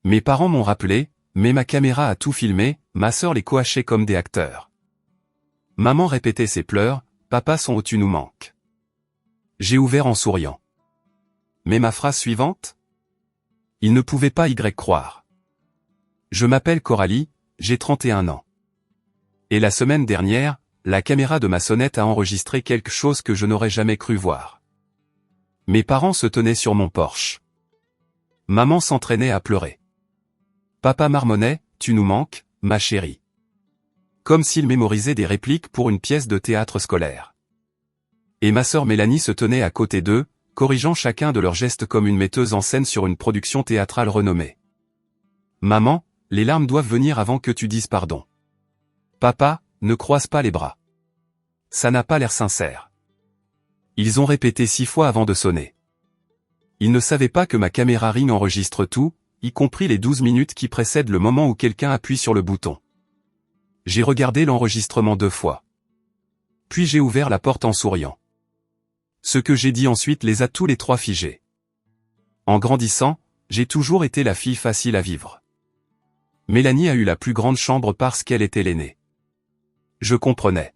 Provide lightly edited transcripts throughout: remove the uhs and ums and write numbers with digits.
Mes parents m'ont rappelé, mais ma caméra a tout filmé, ma sœur les coachait comme des acteurs. Maman répétait ses pleurs, papa son oh tu nous manques. J'ai ouvert en souriant. Mais ma phrase suivante? Il ne pouvait pas y croire. Je m'appelle Coralie, j'ai 31 ans. Et la semaine dernière, la caméra de ma sonnette a enregistré quelque chose que je n'aurais jamais cru voir. Mes parents se tenaient sur mon porche. Maman s'entraînait à pleurer. Papa marmonnait, tu nous manques, ma chérie. Comme s'il mémorisait des répliques pour une pièce de théâtre scolaire. Et ma sœur Mélanie se tenait à côté d'eux, corrigeant chacun de leurs gestes comme une metteuse en scène sur une production théâtrale renommée. Maman, les larmes doivent venir avant que tu dises pardon. Papa, ne croise pas les bras. Ça n'a pas l'air sincère. Ils ont répété 6 fois avant de sonner. Ils ne savaient pas que ma caméra Ring enregistre tout, y compris les 12 minutes qui précèdent le moment où quelqu'un appuie sur le bouton. J'ai regardé l'enregistrement 2 fois. Puis j'ai ouvert la porte en souriant. Ce que j'ai dit ensuite les a tous les 3 figés. En grandissant, j'ai toujours été la fille facile à vivre. Mélanie a eu la plus grande chambre parce qu'elle était l'aînée. Je comprenais.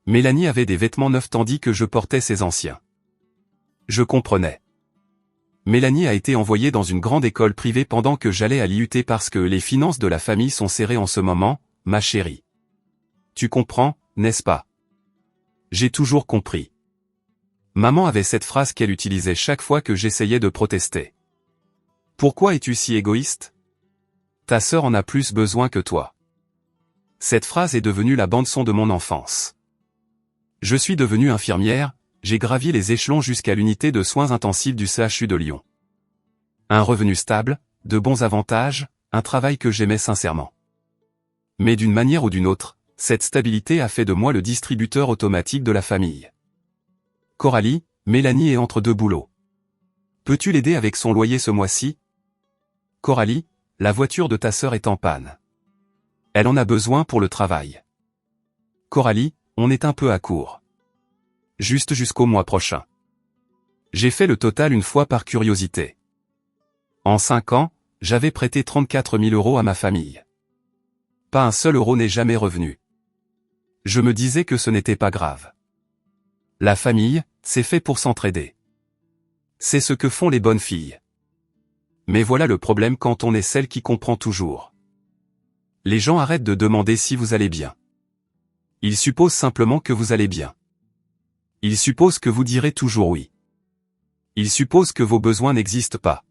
Mélanie avait des vêtements neufs tandis que je portais ses anciens. Je comprenais. Mélanie a été envoyée dans une grande école privée pendant que j'allais à l'IUT parce que les finances de la famille sont serrées en ce moment, ma chérie. Tu comprends, n'est-ce pas? J'ai toujours compris. Maman avait cette phrase qu'elle utilisait chaque fois que j'essayais de protester. Pourquoi es-tu si égoïste? Ta sœur en a plus besoin que toi. Cette phrase est devenue la bande-son de mon enfance. Je suis devenue infirmière, j'ai gravi les échelons jusqu'à l'unité de soins intensifs du CHU de Lyon. Un revenu stable, de bons avantages, un travail que j'aimais sincèrement. Mais d'une manière ou d'une autre, cette stabilité a fait de moi le distributeur automatique de la famille. Coralie, Mélanie est entre 2 boulots. Peux-tu l'aider avec son loyer ce mois-ci? Coralie, la voiture de ta sœur est en panne. Elle en a besoin pour le travail. Coralie, on est un peu à court. Juste jusqu'au mois prochain. J'ai fait le total une fois par curiosité. En 5 ans, j'avais prêté 34 000 € à ma famille. Pas un seul euro n'est jamais revenu. Je me disais que ce n'était pas grave. La famille, c'est fait pour s'entraider. C'est ce que font les bonnes filles. Mais voilà le problème quand on est celle qui comprend toujours. Les gens arrêtent de demander si vous allez bien. Ils supposent simplement que vous allez bien. Ils supposent que vous direz toujours oui. Ils supposent que vos besoins n'existent pas.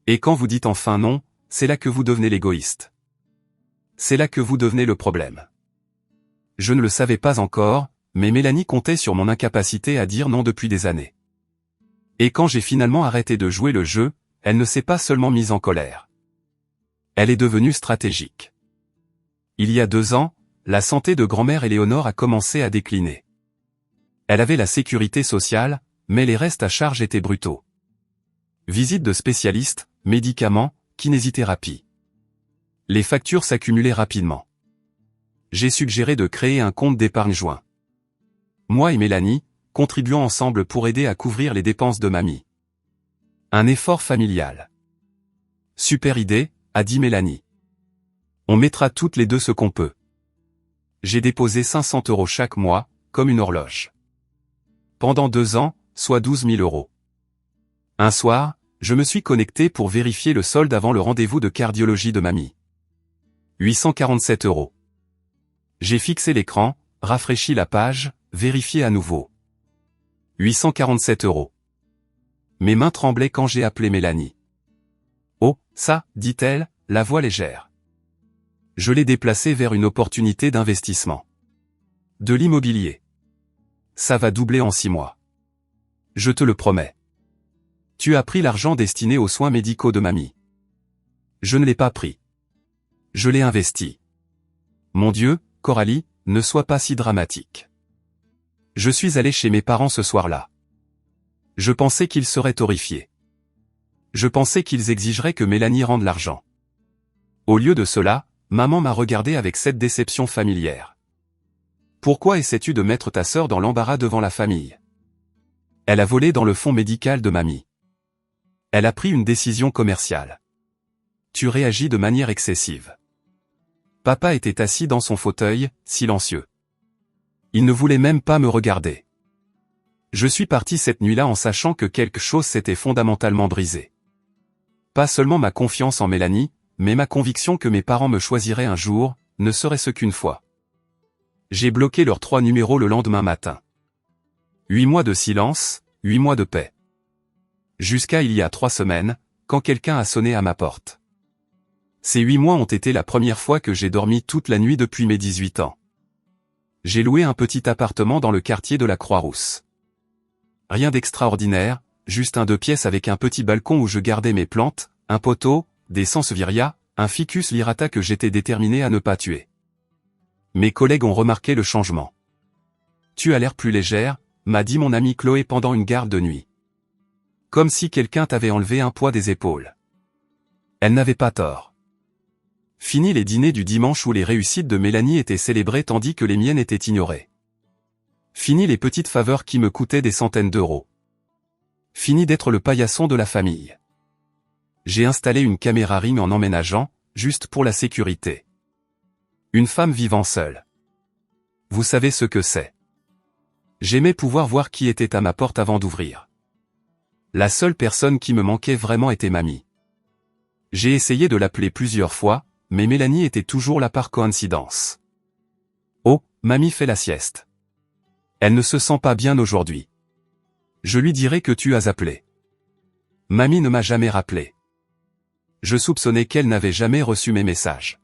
Et quand vous dites enfin non, c'est là que vous devenez l'égoïste. C'est là que vous devenez le problème. Je ne le savais pas encore, mais Mélanie comptait sur mon incapacité à dire non depuis des années. Et quand j'ai finalement arrêté de jouer le jeu, elle ne s'est pas seulement mise en colère. Elle est devenue stratégique. Il y a 2 ans, la santé de grand-mère Éléonore a commencé à décliner. Elle avait la sécurité sociale, mais les restes à charge étaient brutaux. Visite de spécialistes, médicaments, kinésithérapie. Les factures s'accumulaient rapidement. J'ai suggéré de créer un compte d'épargne joint. Moi et Mélanie, contribuons ensemble pour aider à couvrir les dépenses de mamie. Un effort familial. Super idée, a dit Mélanie. On mettra toutes les 2 ce qu'on peut. J'ai déposé 500 € chaque mois, comme une horloge. Pendant 2 ans, soit 12 000 €. Un soir, je me suis connecté pour vérifier le solde avant le rendez-vous de cardiologie de mamie. 847 €. J'ai fixé l'écran, rafraîchi la page, vérifié à nouveau. 847 €. Mes mains tremblaient quand j'ai appelé Mélanie. Oh, ça, dit-elle, la voix légère. Je l'ai déplacé vers une opportunité d'investissement. De l'immobilier. Ça va doubler en 6 mois. Je te le promets. Tu as pris l'argent destiné aux soins médicaux de mamie. Je ne l'ai pas pris. Je l'ai investi. Mon Dieu, Coralie, ne sois pas si dramatique. Je suis allé chez mes parents ce soir-là. Je pensais qu'ils seraient horrifiés. Je pensais qu'ils exigeraient que Mélanie rende l'argent. Au lieu de cela, maman m'a regardé avec cette déception familière. Pourquoi essaies-tu de mettre ta sœur dans l'embarras devant la famille? Elle a volé dans le fonds médical de mamie. Elle a pris une décision commerciale. Tu réagis de manière excessive. Papa était assis dans son fauteuil, silencieux. Il ne voulait même pas me regarder. Je suis parti cette nuit-là en sachant que quelque chose s'était fondamentalement brisé. Pas seulement ma confiance en Mélanie, mais ma conviction que mes parents me choisiraient un jour, ne serait-ce qu'une fois. J'ai bloqué leurs 3 numéros le lendemain matin. 8 mois de silence, 8 mois de paix. Jusqu'à il y a 3 semaines, quand quelqu'un a sonné à ma porte. Ces 8 mois ont été la première fois que j'ai dormi toute la nuit depuis mes 18 ans. J'ai loué un petit appartement dans le quartier de la Croix-Rousse. Rien d'extraordinaire, juste un 2 pièces avec un petit balcon où je gardais mes plantes, un poteau, des sansevieria, un ficus lirata que j'étais déterminé à ne pas tuer. Mes collègues ont remarqué le changement. Tu as l'air plus légère, m'a dit mon amie Chloé pendant une garde de nuit. Comme si quelqu'un t'avait enlevé un poids des épaules. Elle n'avait pas tort. Fini les dîners du dimanche où les réussites de Mélanie étaient célébrées tandis que les miennes étaient ignorées. Fini les petites faveurs qui me coûtaient des centaines d'euros. Fini d'être le paillasson de la famille. J'ai installé une caméra Ring en emménageant, juste pour la sécurité. Une femme vivant seule. Vous savez ce que c'est. J'aimais pouvoir voir qui était à ma porte avant d'ouvrir. La seule personne qui me manquait vraiment était mamie. J'ai essayé de l'appeler plusieurs fois, mais Mélanie était toujours là par coïncidence. Oh, mamie fait la sieste. Elle ne se sent pas bien aujourd'hui. Je lui dirai que tu as appelé. Mamie ne m'a jamais rappelé. Je soupçonnais qu'elle n'avait jamais reçu mes messages.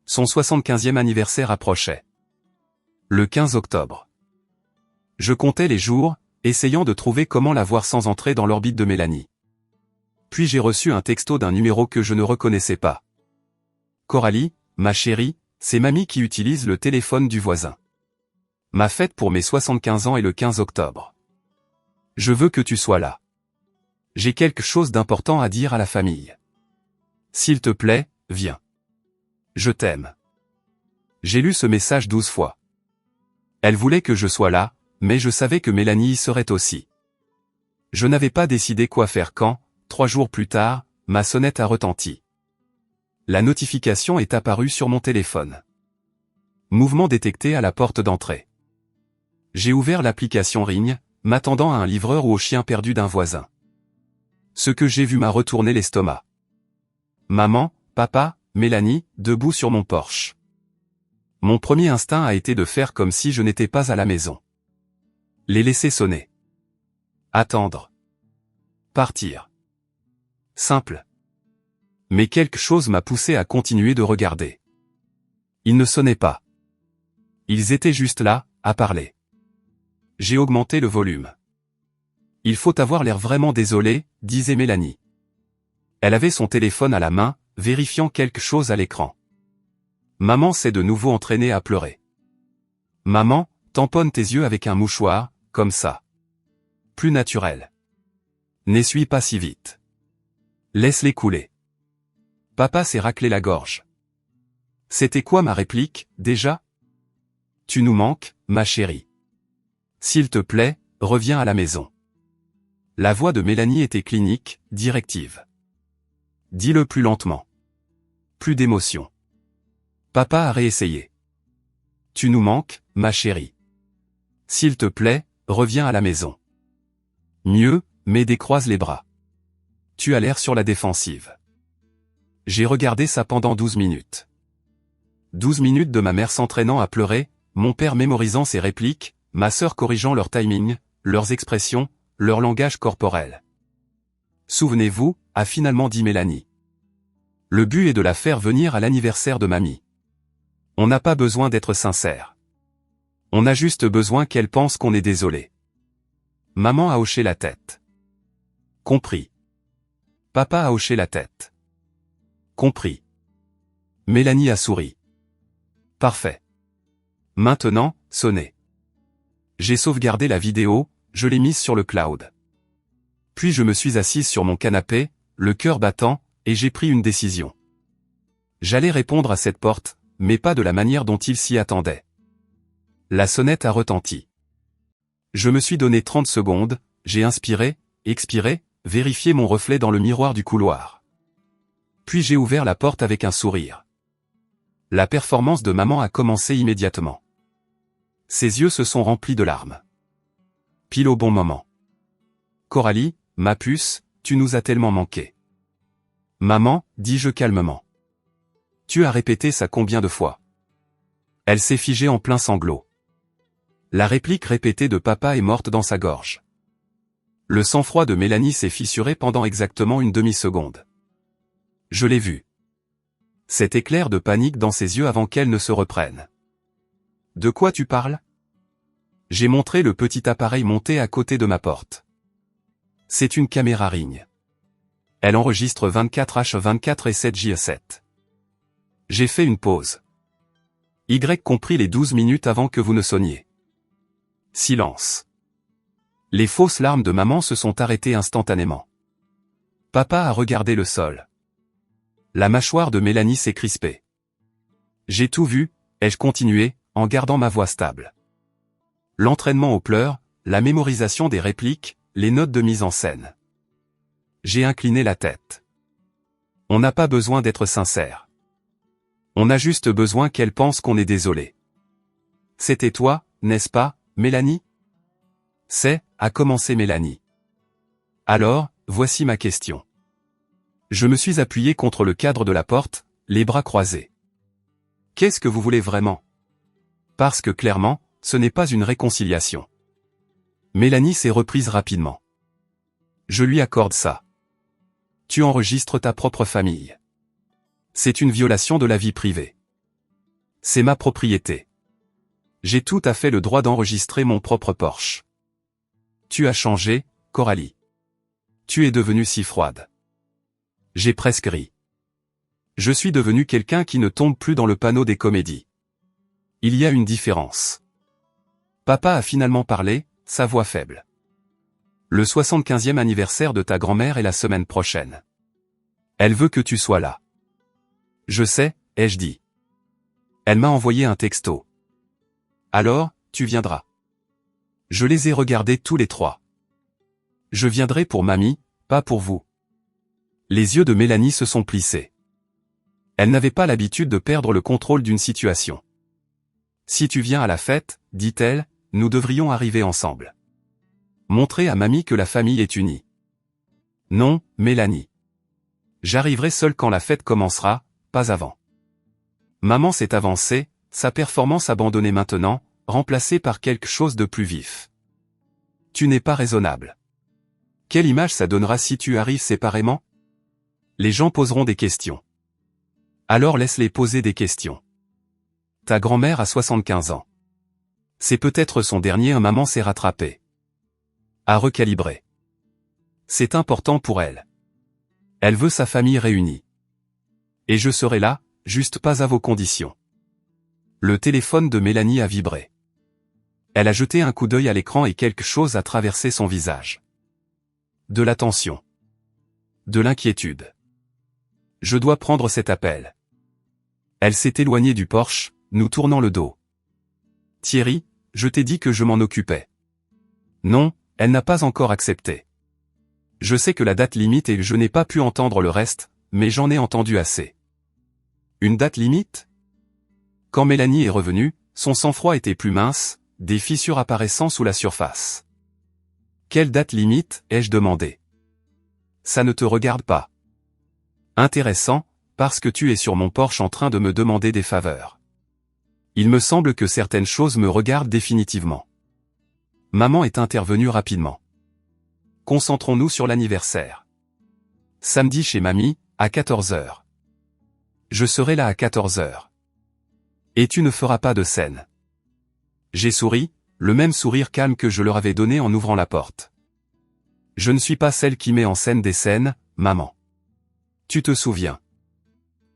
Son 75e anniversaire approchait. Le 15 octobre. Je comptais les jours, essayant de trouver comment la voir sans entrer dans l'orbite de Mélanie. Puis j'ai reçu un texto d'un numéro que je ne reconnaissais pas. Coralie, ma chérie, c'est mamie qui utilise le téléphone du voisin. Ma fête pour mes 75 ans est le 15 octobre. Je veux que tu sois là. J'ai quelque chose d'important à dire à la famille. S'il te plaît, viens. Je t'aime. J'ai lu ce message 12 fois. Elle voulait que je sois là, mais je savais que Mélanie y serait aussi. Je n'avais pas décidé quoi faire quand, 3 jours plus tard, ma sonnette a retenti. La notification est apparue sur mon téléphone. Mouvement détecté à la porte d'entrée. J'ai ouvert l'application Ring, m'attendant à un livreur ou au chien perdu d'un voisin. Ce que j'ai vu m'a retourné l'estomac. Maman, papa, Mélanie, debout sur mon porche. Mon premier instinct a été de faire comme si je n'étais pas à la maison. Les laisser sonner. Attendre. Partir. Simple. Mais quelque chose m'a poussé à continuer de regarder. Ils ne sonnaient pas. Ils étaient juste là, à parler. J'ai augmenté le volume. Il faut avoir l'air vraiment désolé, disait Mélanie. Elle avait son téléphone à la main, vérifiant quelque chose à l'écran. Maman s'est de nouveau entraînée à pleurer. Maman, tamponne tes yeux avec un mouchoir, comme ça. Plus naturel. N'essuie pas si vite. Laisse-les couler. Papa s'est raclé la gorge. C'était quoi ma réplique, déjà? Tu nous manques, ma chérie. S'il te plaît, reviens à la maison. La voix de Mélanie était clinique, directive. Dis-le plus lentement. Plus d'émotion. Papa a réessayé. Tu nous manques, ma chérie. S'il te plaît, reviens à la maison. Mieux, mais décroise les bras. Tu as l'air sur la défensive. J'ai regardé ça pendant 12 minutes. 12 minutes de ma mère s'entraînant à pleurer, mon père mémorisant ses répliques, ma sœur corrigeant leur timing, leurs expressions, leur langage corporel. Souvenez-vous, a finalement dit Mélanie. Le but est de la faire venir à l'anniversaire de mamie. On n'a pas besoin d'être sincère. On a juste besoin qu'elle pense qu'on est désolé. Maman a hoché la tête. Compris. Papa a hoché la tête. Compris. Mélanie a souri. Parfait. Maintenant, sonnez. J'ai sauvegardé la vidéo, je l'ai mise sur le cloud. Puis je me suis assise sur mon canapé, le cœur battant, et j'ai pris une décision. J'allais répondre à cette porte, mais pas de la manière dont il s'y attendait. La sonnette a retenti. Je me suis donné 30 secondes, j'ai inspiré, expiré, vérifié mon reflet dans le miroir du couloir. Puis j'ai ouvert la porte avec un sourire. La performance de maman a commencé immédiatement. Ses yeux se sont remplis de larmes. Pile au bon moment. Coralie, ma puce, tu nous as tellement manqué. Maman, dis-je calmement. Tu as répété ça combien de fois? Elle s'est figée en plein sanglot. La réplique répétée de papa est morte dans sa gorge. Le sang-froid de Mélanie s'est fissuré pendant exactement une demi-seconde. Je l'ai vu. Cet éclair de panique dans ses yeux avant qu'elle ne se reprenne. De quoi tu parles? J'ai montré le petit appareil monté à côté de ma porte. C'est une caméra Ring. Elle enregistre 24h24 et 7h7. J'ai fait une pause. Y compris les 12 minutes avant que vous ne sonniez. Silence. Les fausses larmes de maman se sont arrêtées instantanément. Papa a regardé le sol. La mâchoire de Mélanie s'est crispée. J'ai tout vu, ai-je continué, en gardant ma voix stable. L'entraînement aux pleurs, la mémorisation des répliques, les notes de mise en scène. J'ai incliné la tête. On n'a pas besoin d'être sincère. On a juste besoin qu'elle pense qu'on est désolé. C'était toi, n'est-ce pas, Mélanie? C'est, a commencé Mélanie. Alors, voici ma question. Je me suis appuyé contre le cadre de la porte, les bras croisés. Qu'est-ce que vous voulez vraiment? Parce que clairement, ce n'est pas une réconciliation. Mélanie s'est reprise rapidement. Je lui accorde ça. Tu enregistres ta propre famille. C'est une violation de la vie privée. C'est ma propriété. J'ai tout à fait le droit d'enregistrer mon propre Porsche. Tu as changé, Coralie. Tu es devenue si froide. J'ai presque ri. Je suis devenu quelqu'un qui ne tombe plus dans le panneau des comédies. Il y a une différence. Papa a finalement parlé, sa voix faible. Le 75e anniversaire de ta grand-mère est la semaine prochaine. Elle veut que tu sois là. Je sais, ai-je dit. Elle m'a envoyé un texto. Alors, tu viendras. Je les ai regardés tous les trois. Je viendrai pour mamie, pas pour vous. Les yeux de Mélanie se sont plissés. Elle n'avait pas l'habitude de perdre le contrôle d'une situation. Si tu viens à la fête, dit-elle, nous devrions arriver ensemble. Montrer à mamie que la famille est unie. Non, Mélanie. J'arriverai seule quand la fête commencera, pas avant. Maman s'est avancée, sa performance abandonnée maintenant, remplacée par quelque chose de plus vif. Tu n'es pas raisonnable. Quelle image ça donnera si tu arrives séparément? Les gens poseront des questions. Alors laisse-les poser des questions. Ta grand-mère a 75 ans. C'est peut-être son dernier, maman s'est rattrapée. A recalibré. C'est important pour elle. Elle veut sa famille réunie. Et je serai là, juste pas à vos conditions. Le téléphone de Mélanie a vibré. Elle a jeté un coup d'œil à l'écran et quelque chose a traversé son visage. De la tension. De l'inquiétude. Je dois prendre cet appel. Elle s'est éloignée du Porsche, nous tournant le dos. Thierry, je t'ai dit que je m'en occupais. Non, elle n'a pas encore accepté. Je sais que la date limite et je n'ai pas pu entendre le reste, mais j'en ai entendu assez. Une date limite? Quand Mélanie est revenue, son sang-froid était plus mince, des fissures apparaissant sous la surface. Quelle date limite, ai-je demandé. Ça ne te regarde pas. Intéressant, parce que tu es sur mon Porsche en train de me demander des faveurs. Il me semble que certaines choses me regardent définitivement. Maman est intervenue rapidement. Concentrons-nous sur l'anniversaire. Samedi chez mamie, à 14h. Je serai là à 14h. Et tu ne feras pas de scène. J'ai souri, le même sourire calme que je leur avais donné en ouvrant la porte. Je ne suis pas celle qui met en scène des scènes, maman. Tu te souviens.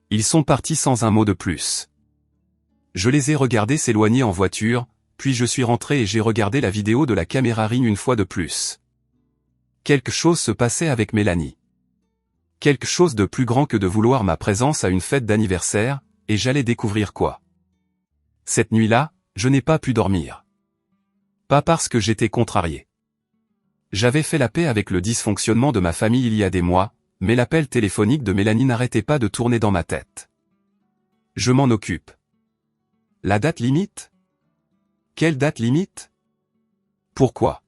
Ils sont partis sans un mot de plus. Je les ai regardés s'éloigner en voiture, puis je suis rentré et j'ai regardé la vidéo de la caméra Ring une fois de plus. Quelque chose se passait avec Mélanie. Quelque chose de plus grand que de vouloir ma présence à une fête d'anniversaire, et j'allais découvrir quoi. Cette nuit-là, je n'ai pas pu dormir. Pas parce que j'étais contrarié. J'avais fait la paix avec le dysfonctionnement de ma famille il y a des mois, mais l'appel téléphonique de Mélanie n'arrêtait pas de tourner dans ma tête. Je m'en occupe. La date limite? Quelle date limite? Pourquoi?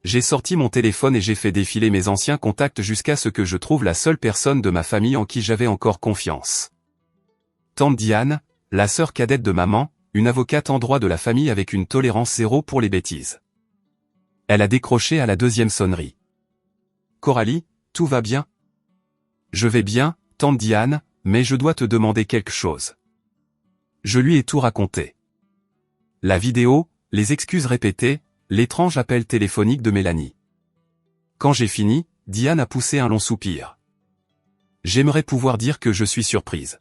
J'ai sorti mon téléphone et j'ai fait défiler mes anciens contacts jusqu'à ce que je trouve la seule personne de ma famille en qui j'avais encore confiance. Tante Diane, la sœur cadette de maman, une avocate en droit de la famille avec une tolérance zéro pour les bêtises. Elle a décroché à la deuxième sonnerie. Coralie, tout va bien? Je vais bien, tante Diane, mais je dois te demander quelque chose. Je lui ai tout raconté. La vidéo, les excuses répétées, l'étrange appel téléphonique de Mélanie. Quand j'ai fini, Diane a poussé un long soupir. J'aimerais pouvoir dire que je suis surprise.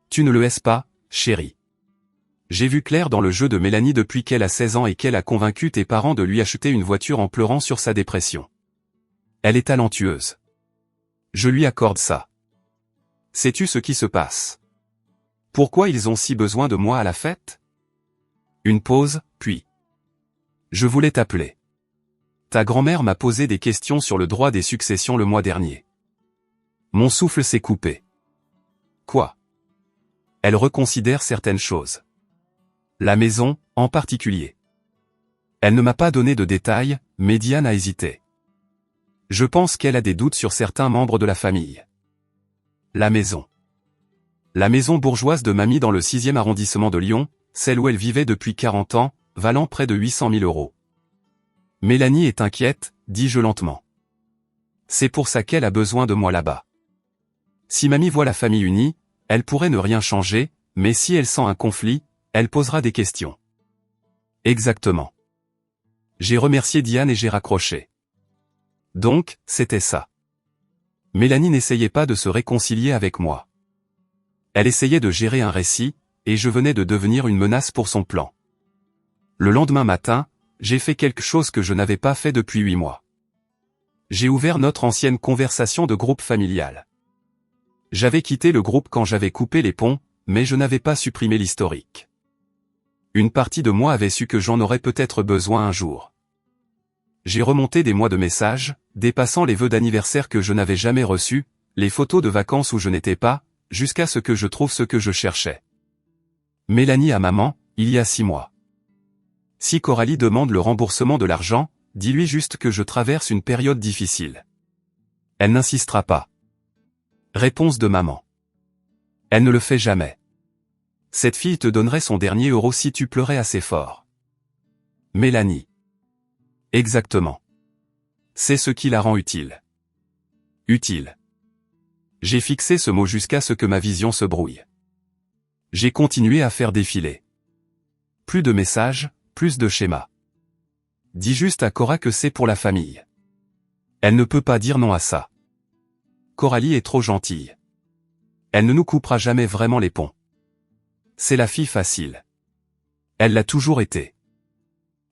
Tu ne le es pas, chérie. J'ai vu clair dans le jeu de Mélanie depuis qu'elle a 16 ans et qu'elle a convaincu tes parents de lui acheter une voiture en pleurant sur sa dépression. Elle est talentueuse. Je lui accorde ça. Sais-tu ce qui se passe? Pourquoi ils ont si besoin de moi à la fête? Une pause, puis. Je voulais t'appeler. Ta grand-mère m'a posé des questions sur le droit des successions le mois dernier. Mon souffle s'est coupé. Quoi? Elle reconsidère certaines choses. La maison, en particulier. Elle ne m'a pas donné de détails, mais Diane a hésité. Je pense qu'elle a des doutes sur certains membres de la famille. La maison. La maison bourgeoise de mamie dans le 6e arrondissement de Lyon, celle où elle vivait depuis 40 ans, valant près de 800 000 €. Mélanie est inquiète, dis-je lentement. C'est pour ça qu'elle a besoin de moi là-bas. Si mamie voit la famille unie, elle pourrait ne rien changer, mais si elle sent un conflit, elle posera des questions. Exactement. J'ai remercié Diane et j'ai raccroché. Donc, c'était ça. Mélanie n'essayait pas de se réconcilier avec moi. Elle essayait de gérer un récit, et je venais de devenir une menace pour son plan. Le lendemain matin, j'ai fait quelque chose que je n'avais pas fait depuis 8 mois. J'ai ouvert notre ancienne conversation de groupe familial. J'avais quitté le groupe quand j'avais coupé les ponts, mais je n'avais pas supprimé l'historique. Une partie de moi avait su que j'en aurais peut-être besoin un jour. J'ai remonté des mois de messages, dépassant les vœux d'anniversaire que je n'avais jamais reçus, les photos de vacances où je n'étais pas, jusqu'à ce que je trouve ce que je cherchais. Mélanie à maman, il y a 6 mois. Si Coralie demande le remboursement de l'argent, dis-lui juste que je traverse une période difficile. Elle n'insistera pas. Réponse de maman. Elle ne le fait jamais. Cette fille te donnerait son dernier euro si tu pleurais assez fort. Mélanie. Exactement. C'est ce qui la rend utile. Utile. J'ai fixé ce mot jusqu'à ce que ma vision se brouille. J'ai continué à faire défiler. Plus de messages, plus de schémas. Dis juste à Cora que c'est pour la famille. Elle ne peut pas dire non à ça. Coralie est trop gentille. Elle ne nous coupera jamais vraiment les ponts. C'est la fille facile. Elle l'a toujours été.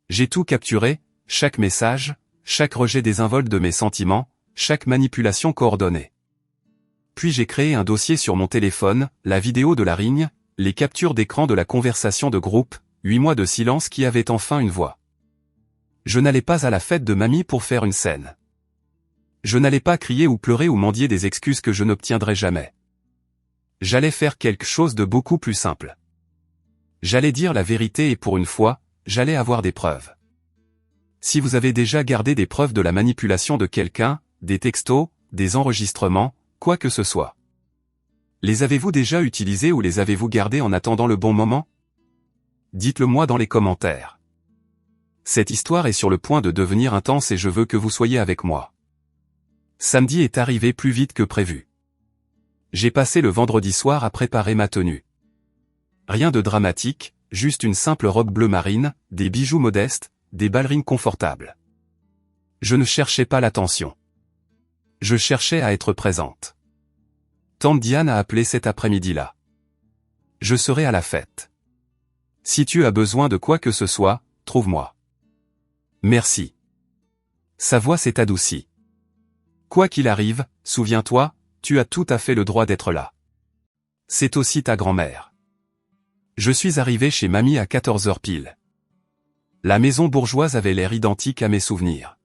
J'ai tout capturé, chaque message, chaque rejet désinvolte de mes sentiments, chaque manipulation coordonnée. Puis j'ai créé un dossier sur mon téléphone, la vidéo de la rigne, les captures d'écran de la conversation de groupe, 8 mois de silence qui avait enfin une voix. Je n'allais pas à la fête de mamie pour faire une scène. Je n'allais pas crier ou pleurer ou mendier des excuses que je n'obtiendrais jamais. J'allais faire quelque chose de beaucoup plus simple. J'allais dire la vérité et pour une fois, j'allais avoir des preuves. Si vous avez déjà gardé des preuves de la manipulation de quelqu'un, des textos, des enregistrements, quoi que ce soit. Les avez-vous déjà utilisés ou les avez-vous gardés en attendant le bon moment? Dites-le moi dans les commentaires. Cette histoire est sur le point de devenir intense et je veux que vous soyez avec moi. Samedi est arrivé plus vite que prévu. J'ai passé le vendredi soir à préparer ma tenue. Rien de dramatique, juste une simple robe bleu marine, des bijoux modestes, des ballerines confortables. Je ne cherchais pas l'attention. Je cherchais à être présente. Tante Diane a appelé cet après-midi-là. Je serai à la fête. Si tu as besoin de quoi que ce soit, trouve-moi. Merci. Sa voix s'est adoucie. Quoi qu'il arrive, souviens-toi, tu as tout à fait le droit d'être là. C'est aussi ta grand-mère. Je suis arrivé chez mamie à 14 h pile. La maison bourgeoise avait l'air identique à mes souvenirs.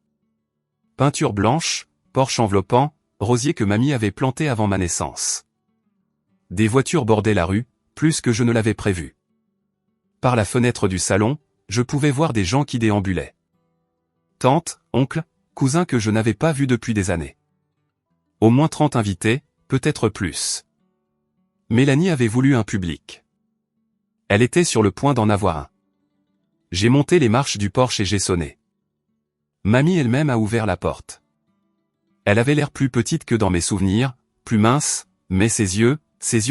Peinture blanche, porche enveloppant, rosier que mamie avait planté avant ma naissance. Des voitures bordaient la rue, plus que je ne l'avais prévu. Par la fenêtre du salon, je pouvais voir des gens qui déambulaient. Tante, oncle, cousin que je n'avais pas vu depuis des années. Au moins 30 invités, peut-être plus. Mélanie avait voulu un public. Elle était sur le point d'en avoir un. J'ai monté les marches du porche et j'ai sonné. Mamie elle-même a ouvert la porte. Elle avait l'air plus petite que dans mes souvenirs, plus mince, mais ses yeux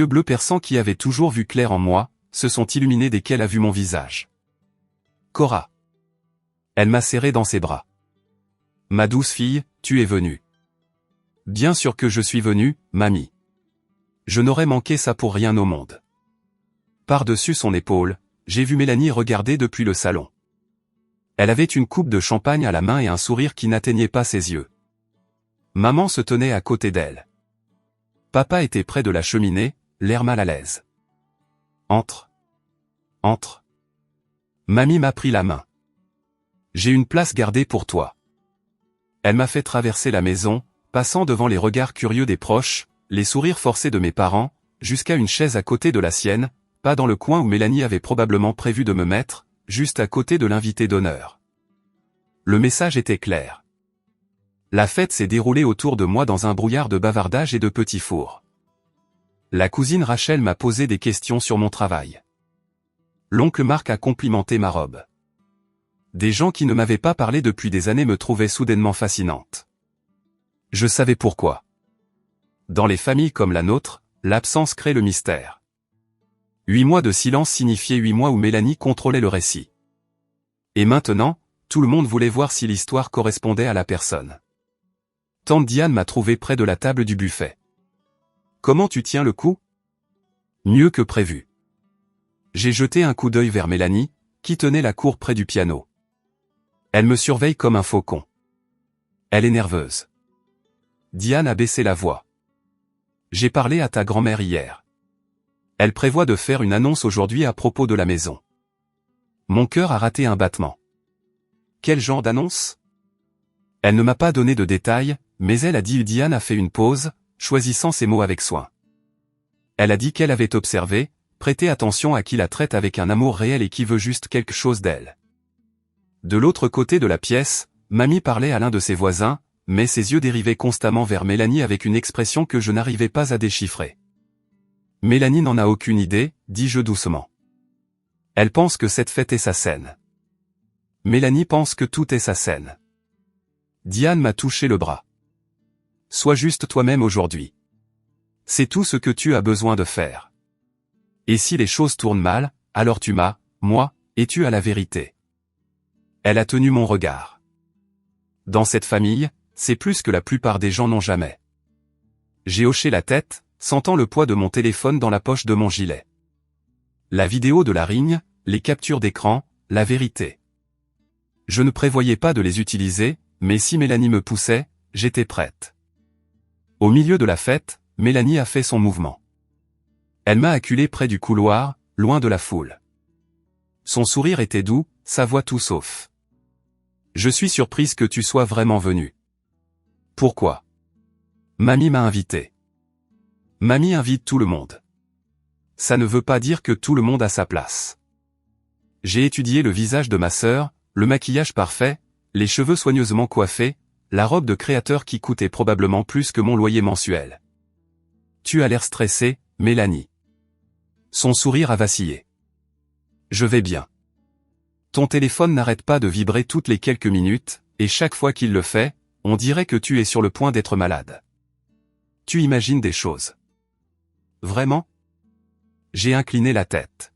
bleus perçants qui avaient toujours vu clair en moi, se sont illuminés dès qu'elle a vu mon visage. Cora. Elle m'a serré dans ses bras. Ma douce fille, tu es venue. Bien sûr que je suis venue, mamie. Je n'aurais manqué ça pour rien au monde. Par-dessus son épaule, j'ai vu Mélanie regarder depuis le salon. Elle avait une coupe de champagne à la main et un sourire qui n'atteignait pas ses yeux. Maman se tenait à côté d'elle. Papa était près de la cheminée, l'air mal à l'aise. Entre. Entre. Mamie m'a pris la main. J'ai une place gardée pour toi. Elle m'a fait traverser la maison, passant devant les regards curieux des proches, les sourires forcés de mes parents, jusqu'à une chaise à côté de la sienne, pas dans le coin où Mélanie avait probablement prévu de me mettre, juste à côté de l'invité d'honneur. Le message était clair. La fête s'est déroulée autour de moi dans un brouillard de bavardage et de petits fours. La cousine Rachel m'a posé des questions sur mon travail. L'oncle Marc a complimenté ma robe. Des gens qui ne m'avaient pas parlé depuis des années me trouvaient soudainement fascinante. Je savais pourquoi. Dans les familles comme la nôtre, l'absence crée le mystère. 8 mois de silence signifiaient 8 mois où Mélanie contrôlait le récit. Et maintenant, tout le monde voulait voir si l'histoire correspondait à la personne. Tante Diane m'a trouvé près de la table du buffet. Comment tu tiens le coup? Mieux que prévu. J'ai jeté un coup d'œil vers Mélanie, qui tenait la cour près du piano. Elle me surveille comme un faucon. Elle est nerveuse. Diane a baissé la voix. J'ai parlé à ta grand-mère hier. Elle prévoit de faire une annonce aujourd'hui à propos de la maison. Mon cœur a raté un battement. Quel genre d'annonce? Elle ne m'a pas donné de détails, mais elle a dit Diane a fait une pause, choisissant ses mots avec soin. Elle a dit qu'elle avait observé, prêté attention à qui la traite avec un amour réel et qui veut juste quelque chose d'elle. De l'autre côté de la pièce, mamie parlait à l'un de ses voisins, mais ses yeux dérivaient constamment vers Mélanie avec une expression que je n'arrivais pas à déchiffrer. Mélanie n'en a aucune idée, dis-je doucement. Elle pense que cette fête est sa scène. Mélanie pense que tout est sa scène. Diane m'a touché le bras. Sois juste toi-même aujourd'hui. C'est tout ce que tu as besoin de faire. Et si les choses tournent mal, alors tu m'as, moi, et tu as la vérité. Elle a tenu mon regard. Dans cette famille, c'est plus que la plupart des gens n'ont jamais. J'ai hoché la tête, sentant le poids de mon téléphone dans la poche de mon gilet. La vidéo de la rigne, les captures d'écran, la vérité. Je ne prévoyais pas de les utiliser, mais si Mélanie me poussait, j'étais prête. Au milieu de la fête, Mélanie a fait son mouvement. Elle m'a acculé près du couloir, loin de la foule. Son sourire était doux, sa voix tout sauf. Je suis surprise que tu sois vraiment venu. Pourquoi? Mamie m'a invité. Mamie invite tout le monde. Ça ne veut pas dire que tout le monde a sa place. J'ai étudié le visage de ma sœur, le maquillage parfait, les cheveux soigneusement coiffés, la robe de créateur qui coûtait probablement plus que mon loyer mensuel. Tu as l'air stressée, Mélanie. Son sourire a vacillé. Je vais bien. Ton téléphone n'arrête pas de vibrer toutes les quelques minutes, et chaque fois qu'il le fait, on dirait que tu es sur le point d'être malade. Tu imagines des choses. Vraiment? J'ai incliné la tête.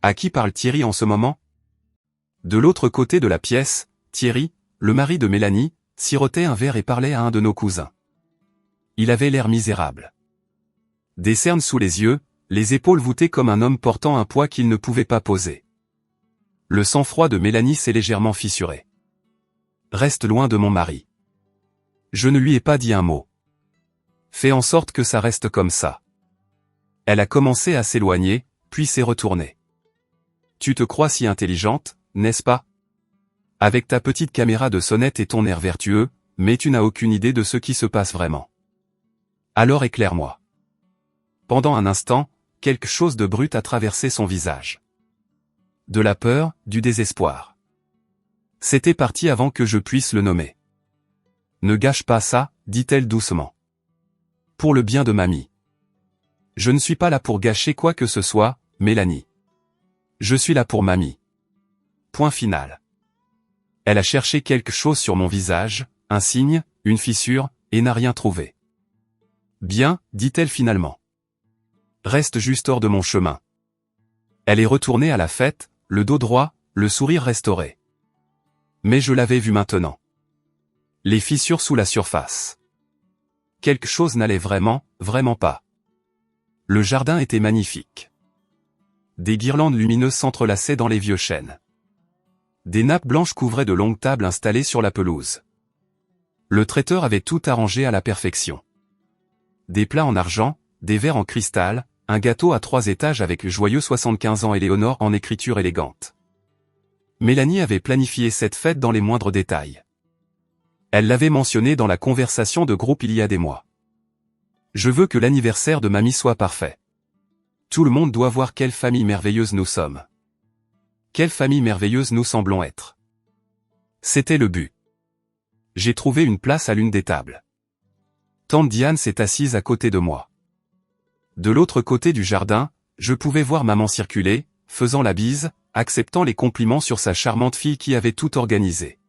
À qui parle Thierry en ce moment? De l'autre côté de la pièce, Thierry, le mari de Mélanie, sirotait un verre et parlait à un de nos cousins. Il avait l'air misérable. Des cernes sous les yeux, les épaules voûtées comme un homme portant un poids qu'il ne pouvait pas poser. Le sang-froid de Mélanie s'est légèrement fissuré. Reste loin de mon mari. Je ne lui ai pas dit un mot. Fais en sorte que ça reste comme ça. Elle a commencé à s'éloigner, puis s'est retournée. Tu te crois si intelligente, n'est-ce pas? Avec ta petite caméra de sonnette et ton air vertueux, mais tu n'as aucune idée de ce qui se passe vraiment. Alors éclaire-moi. Pendant un instant, quelque chose de brut a traversé son visage. De la peur, du désespoir. C'était parti avant que je puisse le nommer. Ne gâche pas ça, dit-elle doucement. Pour le bien de mamie. Je ne suis pas là pour gâcher quoi que ce soit, Mélanie. Je suis là pour mamie. Point final. Elle a cherché quelque chose sur mon visage, un signe, une fissure, et n'a rien trouvé. Bien, dit-elle finalement. Reste juste hors de mon chemin. Elle est retournée à la fête, le dos droit, le sourire restauré. Mais je l'avais vu maintenant. Les fissures sous la surface. Quelque chose n'allait vraiment, vraiment pas. Le jardin était magnifique. Des guirlandes lumineuses s'entrelaçaient dans les vieux chênes. Des nappes blanches couvraient de longues tables installées sur la pelouse. Le traiteur avait tout arrangé à la perfection. Des plats en argent, des verres en cristal, un gâteau à 3 étages avec le joyeux 75 ans Éléonore en écriture élégante. Mélanie avait planifié cette fête dans les moindres détails. Elle l'avait mentionné dans la conversation de groupe il y a des mois. Je veux que l'anniversaire de mamie soit parfait. Tout le monde doit voir quelle famille merveilleuse nous sommes. Quelle famille merveilleuse nous semblons être. C'était le but. J'ai trouvé une place à l'une des tables. Tante Diane s'est assise à côté de moi. De l'autre côté du jardin, je pouvais voir maman circuler, faisant la bise, acceptant les compliments sur sa charmante fille qui avait tout organisé.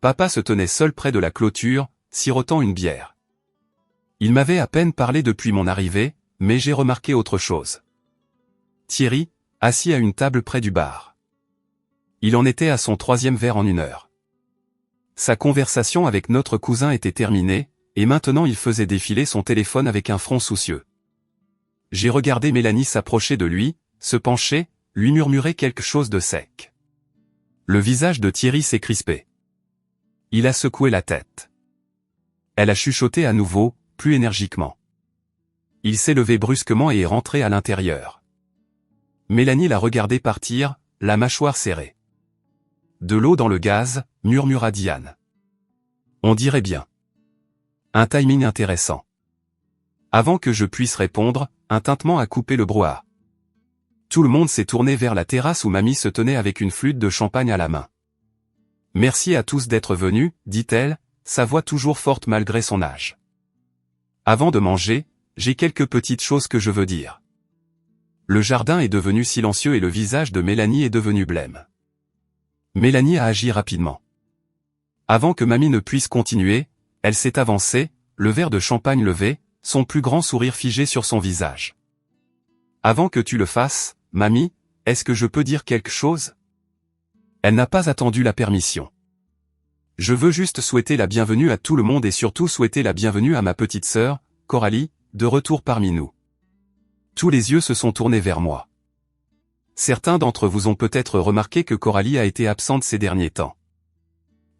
Papa se tenait seul près de la clôture, sirotant une bière. Il m'avait à peine parlé depuis mon arrivée, mais j'ai remarqué autre chose. Thierry, assis à une table près du bar. Il en était à son 3e verre en 1 heure. Sa conversation avec notre cousin était terminée, et maintenant il faisait défiler son téléphone avec un front soucieux. J'ai regardé Mélanie s'approcher de lui, se pencher, lui murmurer quelque chose de sec. Le visage de Thierry s'est crispé. Il a secoué la tête. Elle a chuchoté à nouveau, plus énergiquement. Il s'est levé brusquement et est rentré à l'intérieur. Mélanie l'a regardé partir, la mâchoire serrée. De l'eau dans le gaz, murmura Diane. On dirait bien. Un timing intéressant. Avant que je puisse répondre, un tintement a coupé le brouhaha. Tout le monde s'est tourné vers la terrasse où mamie se tenait avec une flûte de champagne à la main. Merci à tous d'être venus, dit-elle, sa voix toujours forte malgré son âge. Avant de manger, j'ai quelques petites choses que je veux dire. Le jardin est devenu silencieux et le visage de Mélanie est devenu blême. Mélanie a agi rapidement. Avant que mamie ne puisse continuer, elle s'est avancée, le verre de champagne levé, son plus grand sourire figé sur son visage. Avant que tu le fasses, mamie, est-ce que je peux dire quelque chose? Elle n'a pas attendu la permission. Je veux juste souhaiter la bienvenue à tout le monde et surtout souhaiter la bienvenue à ma petite sœur, Coralie, de retour parmi nous. Tous les yeux se sont tournés vers moi. Certains d'entre vous ont peut-être remarqué que Coralie a été absente ces derniers temps.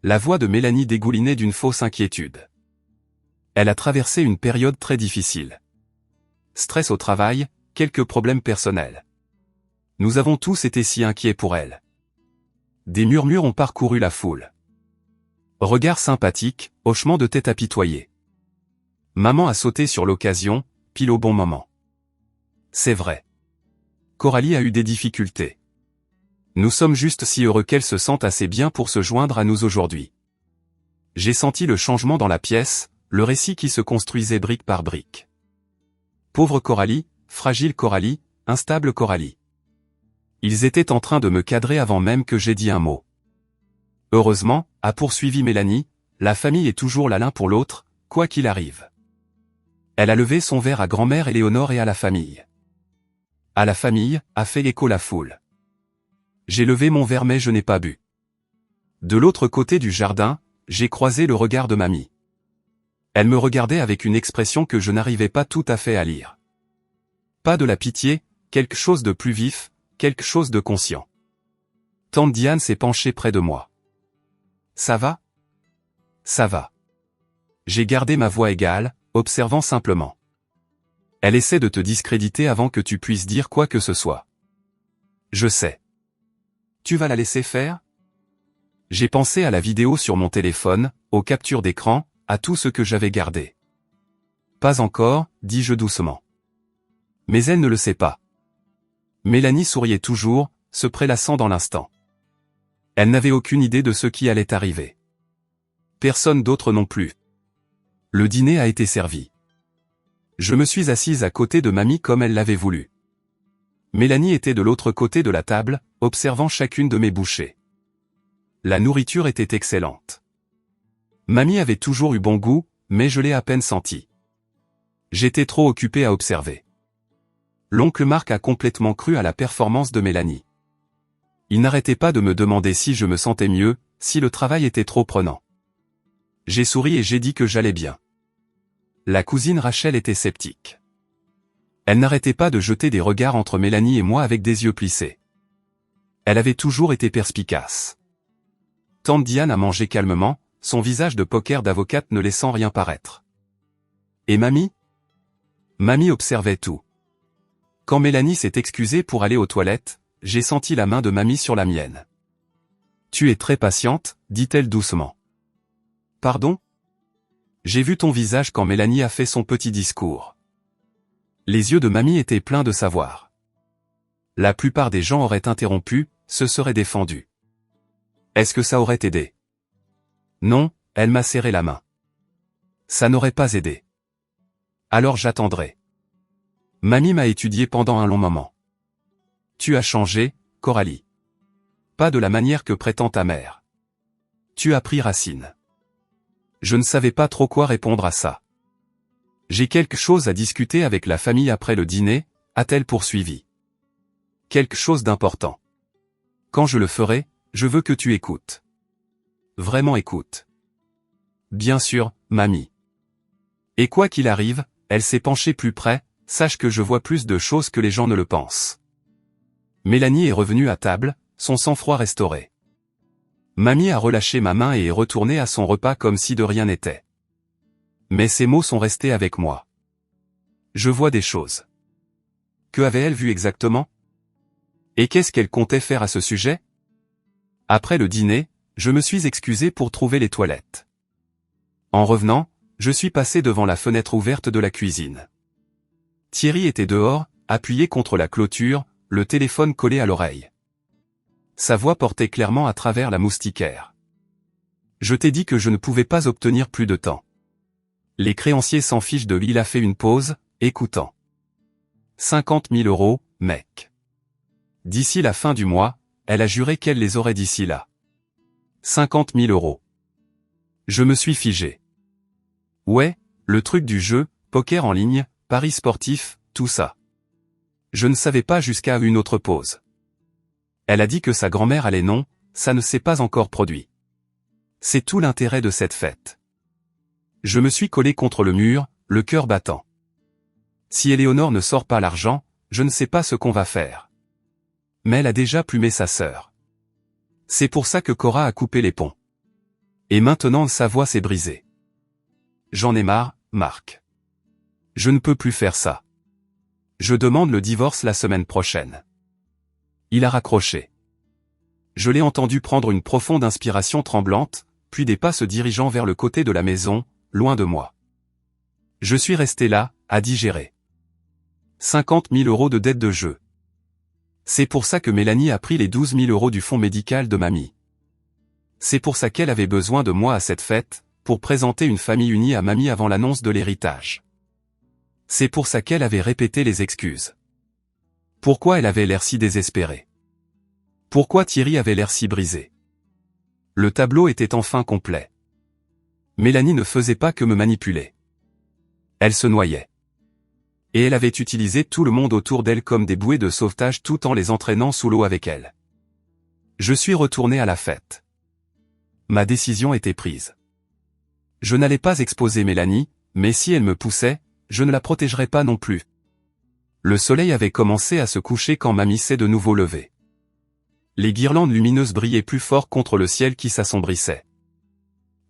La voix de Mélanie dégoulinait d'une fausse inquiétude. Elle a traversé une période très difficile. Stress au travail, quelques problèmes personnels. Nous avons tous été si inquiets pour elle. Des murmures ont parcouru la foule. Regard sympathique, hochement de tête apitoyé. Maman a sauté sur l'occasion, pile au bon moment. C'est vrai. Coralie a eu des difficultés. Nous sommes juste si heureux qu'elle se sente assez bien pour se joindre à nous aujourd'hui. J'ai senti le changement dans la pièce, le récit qui se construisait brique par brique. Pauvre Coralie, fragile Coralie, instable Coralie. Ils étaient en train de me cadrer avant même que j'aie dit un mot. Heureusement, a poursuivi Mélanie, la famille est toujours là l'un pour l'autre, quoi qu'il arrive. Elle a levé son verre à grand-mère Éléonore et à la famille. À la famille, a fait écho la foule. J'ai levé mon verre mais je n'ai pas bu. De l'autre côté du jardin, j'ai croisé le regard de mamie. Elle me regardait avec une expression que je n'arrivais pas tout à fait à lire. Pas de la pitié, quelque chose de plus vif, quelque chose de conscient. Tante Diane s'est penchée près de moi. Ça va? Ça va. J'ai gardé ma voix égale, observant simplement. Elle essaie de te discréditer avant que tu puisses dire quoi que ce soit. Je sais. Tu vas la laisser faire? J'ai pensé à la vidéo sur mon téléphone, aux captures d'écran, à tout ce que j'avais gardé. Pas encore, dis-je doucement. Mais elle ne le sait pas. Mélanie souriait toujours, se prélassant dans l'instant. Elle n'avait aucune idée de ce qui allait arriver. Personne d'autre non plus. Le dîner a été servi. Je me suis assise à côté de mamie comme elle l'avait voulu. Mélanie était de l'autre côté de la table, observant chacune de mes bouchées. La nourriture était excellente. Mamie avait toujours eu bon goût, mais je l'ai à peine senti. J'étais trop occupé à observer. L'oncle Marc a complètement cru à la performance de Mélanie. Il n'arrêtait pas de me demander si je me sentais mieux, si le travail était trop prenant. J'ai souri et j'ai dit que j'allais bien. La cousine Rachel était sceptique. Elle n'arrêtait pas de jeter des regards entre Mélanie et moi avec des yeux plissés. Elle avait toujours été perspicace. Tante Diane a mangé calmement, son visage de poker d'avocate ne laissant rien paraître. Et mamie ? Mamie observait tout. Quand Mélanie s'est excusée pour aller aux toilettes, j'ai senti la main de mamie sur la mienne. « Tu es très patiente », dit-elle doucement. « Pardon ? J'ai vu ton visage quand Mélanie a fait son petit discours. » Les yeux de mamie étaient pleins de savoir. La plupart des gens auraient interrompu, se seraient défendus. Est-ce que ça aurait aidé ? Non, elle m'a serré la main. Ça n'aurait pas aidé. Alors j'attendrai. Mamie m'a étudié pendant un long moment. Tu as changé, Coralie. Pas de la manière que prétend ta mère. Tu as pris racine. Je ne savais pas trop quoi répondre à ça. J'ai quelque chose à discuter avec la famille après le dîner, a-t-elle poursuivi. Quelque chose d'important. Quand je le ferai, je veux que tu écoutes. Vraiment écoute. Bien sûr, mamie. Et quoi qu'il arrive, elle s'est penchée plus près, sache que je vois plus de choses que les gens ne le pensent. Mélanie est revenue à table, son sang-froid restauré. Mamie a relâché ma main et est retournée à son repas comme si de rien n'était. Mais ces mots sont restés avec moi. Je vois des choses. Que avait-elle vu exactement ? Et qu'est-ce qu'elle comptait faire à ce sujet ? Après le dîner, je me suis excusé pour trouver les toilettes. En revenant, je suis passé devant la fenêtre ouverte de la cuisine. Thierry était dehors, appuyé contre la clôture, le téléphone collé à l'oreille. Sa voix portait clairement à travers la moustiquaire. Je t'ai dit que je ne pouvais pas obtenir plus de temps. Les créanciers s'en fichent de lui. Il a fait une pause, écoutant. 50 000 €, mec. D'ici la fin du mois, elle a juré qu'elle les aurait d'ici là. 50 000 €. Je me suis figé. Ouais, le truc du jeu, poker en ligne, paris sportifs, tout ça. Je ne savais pas jusqu'à une autre pause. Elle a dit que sa grand-mère allait non, ça ne s'est pas encore produit. C'est tout l'intérêt de cette fête. Je me suis collé contre le mur, le cœur battant. Si Éléonore ne sort pas l'argent, je ne sais pas ce qu'on va faire. Mais elle a déjà plumé sa sœur. C'est pour ça que Cora a coupé les ponts. Et maintenant sa voix s'est brisée. J'en ai marre, Marc. Je ne peux plus faire ça. Je demande le divorce la semaine prochaine. Il a raccroché. Je l'ai entendu prendre une profonde inspiration tremblante, puis des pas se dirigeant vers le côté de la maison, loin de moi. Je suis resté là, à digérer. 50 000 € de dette de jeu. C'est pour ça que Mélanie a pris les 12 000 € du fonds médical de mamie. C'est pour ça qu'elle avait besoin de moi à cette fête, pour présenter une famille unie à mamie avant l'annonce de l'héritage. C'est pour ça qu'elle avait répété les excuses. Pourquoi elle avait l'air si désespérée? Pourquoi Thierry avait l'air si brisé? Le tableau était enfin complet. Mélanie ne faisait pas que me manipuler. Elle se noyait. Et elle avait utilisé tout le monde autour d'elle comme des bouées de sauvetage tout en les entraînant sous l'eau avec elle. Je suis retourné à la fête. Ma décision était prise. Je n'allais pas exposer Mélanie, mais si elle me poussait, je ne la protégerais pas non plus. Le soleil avait commencé à se coucher quand mamie s'est de nouveau levée. Les guirlandes lumineuses brillaient plus fort contre le ciel qui s'assombrissait.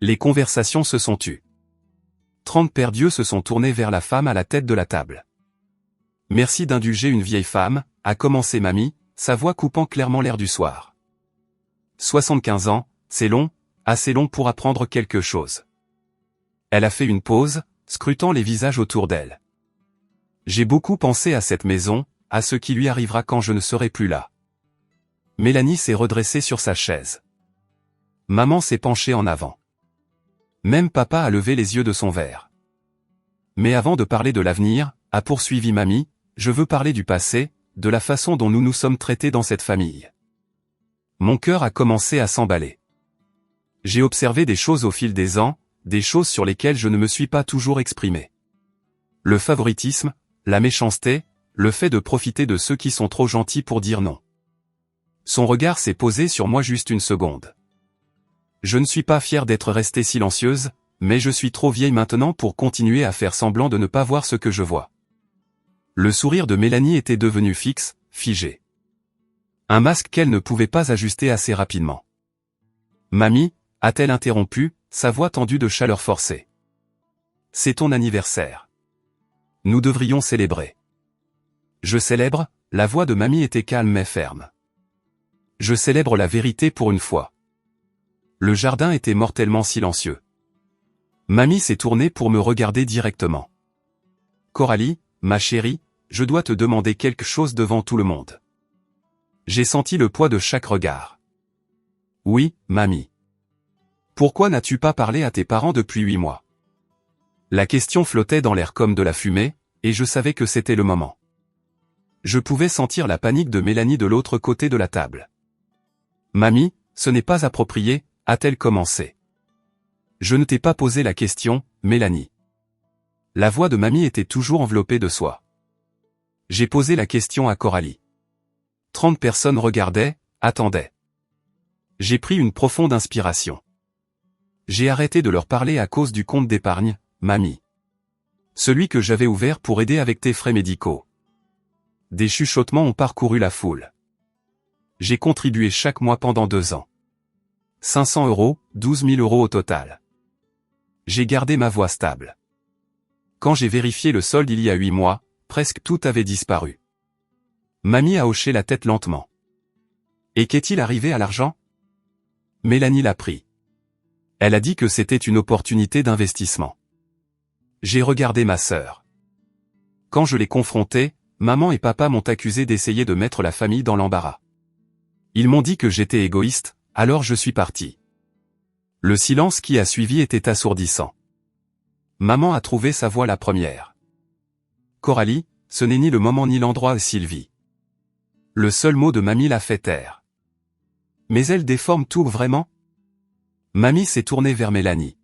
Les conversations se sont tues. 30 paires d'yeux se sont tournés vers la femme à la tête de la table. Merci d'indulger une vieille femme, a commencé mamie, sa voix coupant clairement l'air du soir. 75 ans, c'est long, assez long pour apprendre quelque chose. Elle a fait une pause, scrutant les visages autour d'elle. J'ai beaucoup pensé à cette maison, à ce qui lui arrivera quand je ne serai plus là. Mélanie s'est redressée sur sa chaise. Maman s'est penchée en avant. Même papa a levé les yeux de son verre. Mais avant de parler de l'avenir, a poursuivi mamie, je veux parler du passé, de la façon dont nous nous sommes traités dans cette famille. Mon cœur a commencé à s'emballer. J'ai observé des choses au fil des ans, des choses sur lesquelles je ne me suis pas toujours exprimé. Le favoritisme, la méchanceté, le fait de profiter de ceux qui sont trop gentils pour dire non. Son regard s'est posé sur moi juste une seconde. Je ne suis pas fière d'être restée silencieuse, mais je suis trop vieille maintenant pour continuer à faire semblant de ne pas voir ce que je vois. Le sourire de Mélanie était devenu fixe, figé. Un masque qu'elle ne pouvait pas ajuster assez rapidement. Mamie, a-t-elle interrompu, sa voix tendue de chaleur forcée. C'est ton anniversaire. Nous devrions célébrer. Je célèbre, la voix de mamie était calme mais ferme. Je célèbre la vérité pour une fois. Le jardin était mortellement silencieux. Mamie s'est tournée pour me regarder directement. Coralie, ma chérie, je dois te demander quelque chose devant tout le monde. J'ai senti le poids de chaque regard. Oui, mamie. Pourquoi n'as-tu pas parlé à tes parents depuis 8 mois? La question flottait dans l'air comme de la fumée, et je savais que c'était le moment. Je pouvais sentir la panique de Mélanie de l'autre côté de la table. Mamie, ce n'est pas approprié, a-t-elle commencé. Je ne t'ai pas posé la question, Mélanie. La voix de mamie était toujours enveloppée de soie. J'ai posé la question à Coralie. 30 personnes regardaient, attendaient. J'ai pris une profonde inspiration. J'ai arrêté de leur parler à cause du compte d'épargne, mamie. Celui que j'avais ouvert pour aider avec tes frais médicaux. Des chuchotements ont parcouru la foule. J'ai contribué chaque mois pendant 2 ans. 500 €, 12 000 € au total. J'ai gardé ma voix stable. Quand j'ai vérifié le solde il y a 8 mois, presque tout avait disparu. Mamie a hoché la tête lentement. Et qu'est-il arrivé à l'argent? Mélanie l'a pris. Elle a dit que c'était une opportunité d'investissement. J'ai regardé ma sœur. Quand je l'ai confrontée, maman et papa m'ont accusé d'essayer de mettre la famille dans l'embarras. Ils m'ont dit que j'étais égoïste, alors je suis parti. Le silence qui a suivi était assourdissant. Maman a trouvé sa voix la première. Coralie, ce n'est ni le moment ni l'endroit, Sylvie. Le seul mot de mamie l'a fait taire. Mais elle déforme tout vraiment? Mamie s'est tournée vers Mélanie.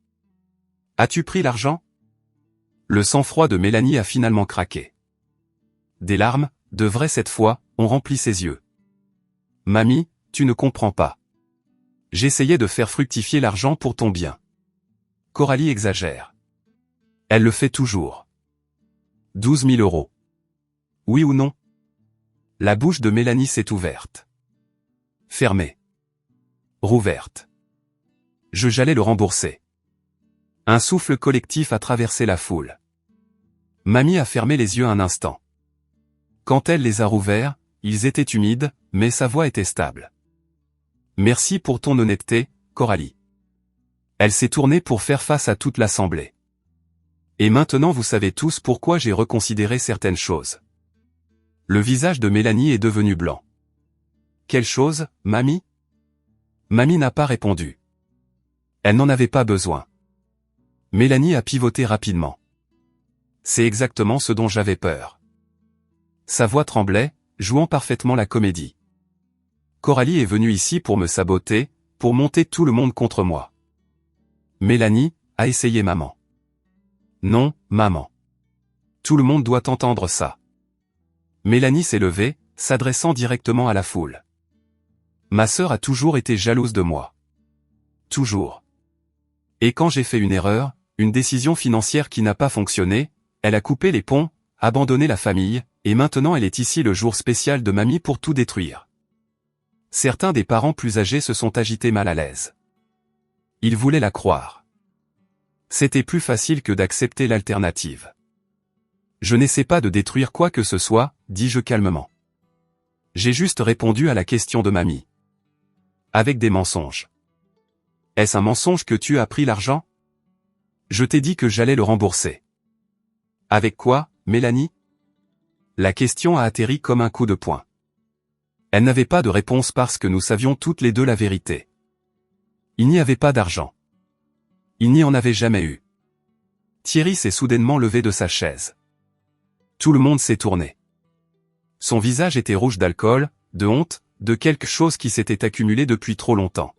As-tu pris l'argent? Le sang-froid de Mélanie a finalement craqué. Des larmes, de vraies cette fois, ont rempli ses yeux. Mamie, tu ne comprends pas. J'essayais de faire fructifier l'argent pour ton bien. Coralie exagère. Elle le fait toujours. 12 000 €. Oui ou non? La bouche de Mélanie s'est ouverte. Fermée. Rouverte. J'allais le rembourser. Un souffle collectif a traversé la foule. Mamie a fermé les yeux un instant. Quand elle les a rouverts, ils étaient humides, mais sa voix était stable. Merci pour ton honnêteté, Coralie. Elle s'est tournée pour faire face à toute l'assemblée. Et maintenant vous savez tous pourquoi j'ai reconsidéré certaines choses. Le visage de Mélanie est devenu blanc. Quelle chose, mamie? Mamie n'a pas répondu. Elle n'en avait pas besoin. Mélanie a pivoté rapidement. C'est exactement ce dont j'avais peur. Sa voix tremblait, jouant parfaitement la comédie. Coralie est venue ici pour me saboter, pour monter tout le monde contre moi. Mélanie, a essayé maman. Non, maman. Tout le monde doit entendre ça. Mélanie s'est levée, s'adressant directement à la foule. Ma sœur a toujours été jalouse de moi. Toujours. Et quand j'ai fait une erreur, une décision financière qui n'a pas fonctionné, elle a coupé les ponts, abandonné la famille, et maintenant elle est ici le jour spécial de mamie pour tout détruire. Certains des parents plus âgés se sont agités mal à l'aise. Ils voulaient la croire. C'était plus facile que d'accepter l'alternative. Je n'essaie pas de détruire quoi que ce soit, dis-je calmement. J'ai juste répondu à la question de mamie. Avec des mensonges. Est-ce un mensonge que tu as pris l'argent? Je t'ai dit que j'allais le rembourser. Avec quoi, Mélanie? La question a atterri comme un coup de poing. Elle n'avait pas de réponse parce que nous savions toutes les deux la vérité. Il n'y avait pas d'argent. Il n'y en avait jamais eu. Thierry s'est soudainement levé de sa chaise. Tout le monde s'est tourné. Son visage était rouge d'alcool, de honte, de quelque chose qui s'était accumulé depuis trop longtemps.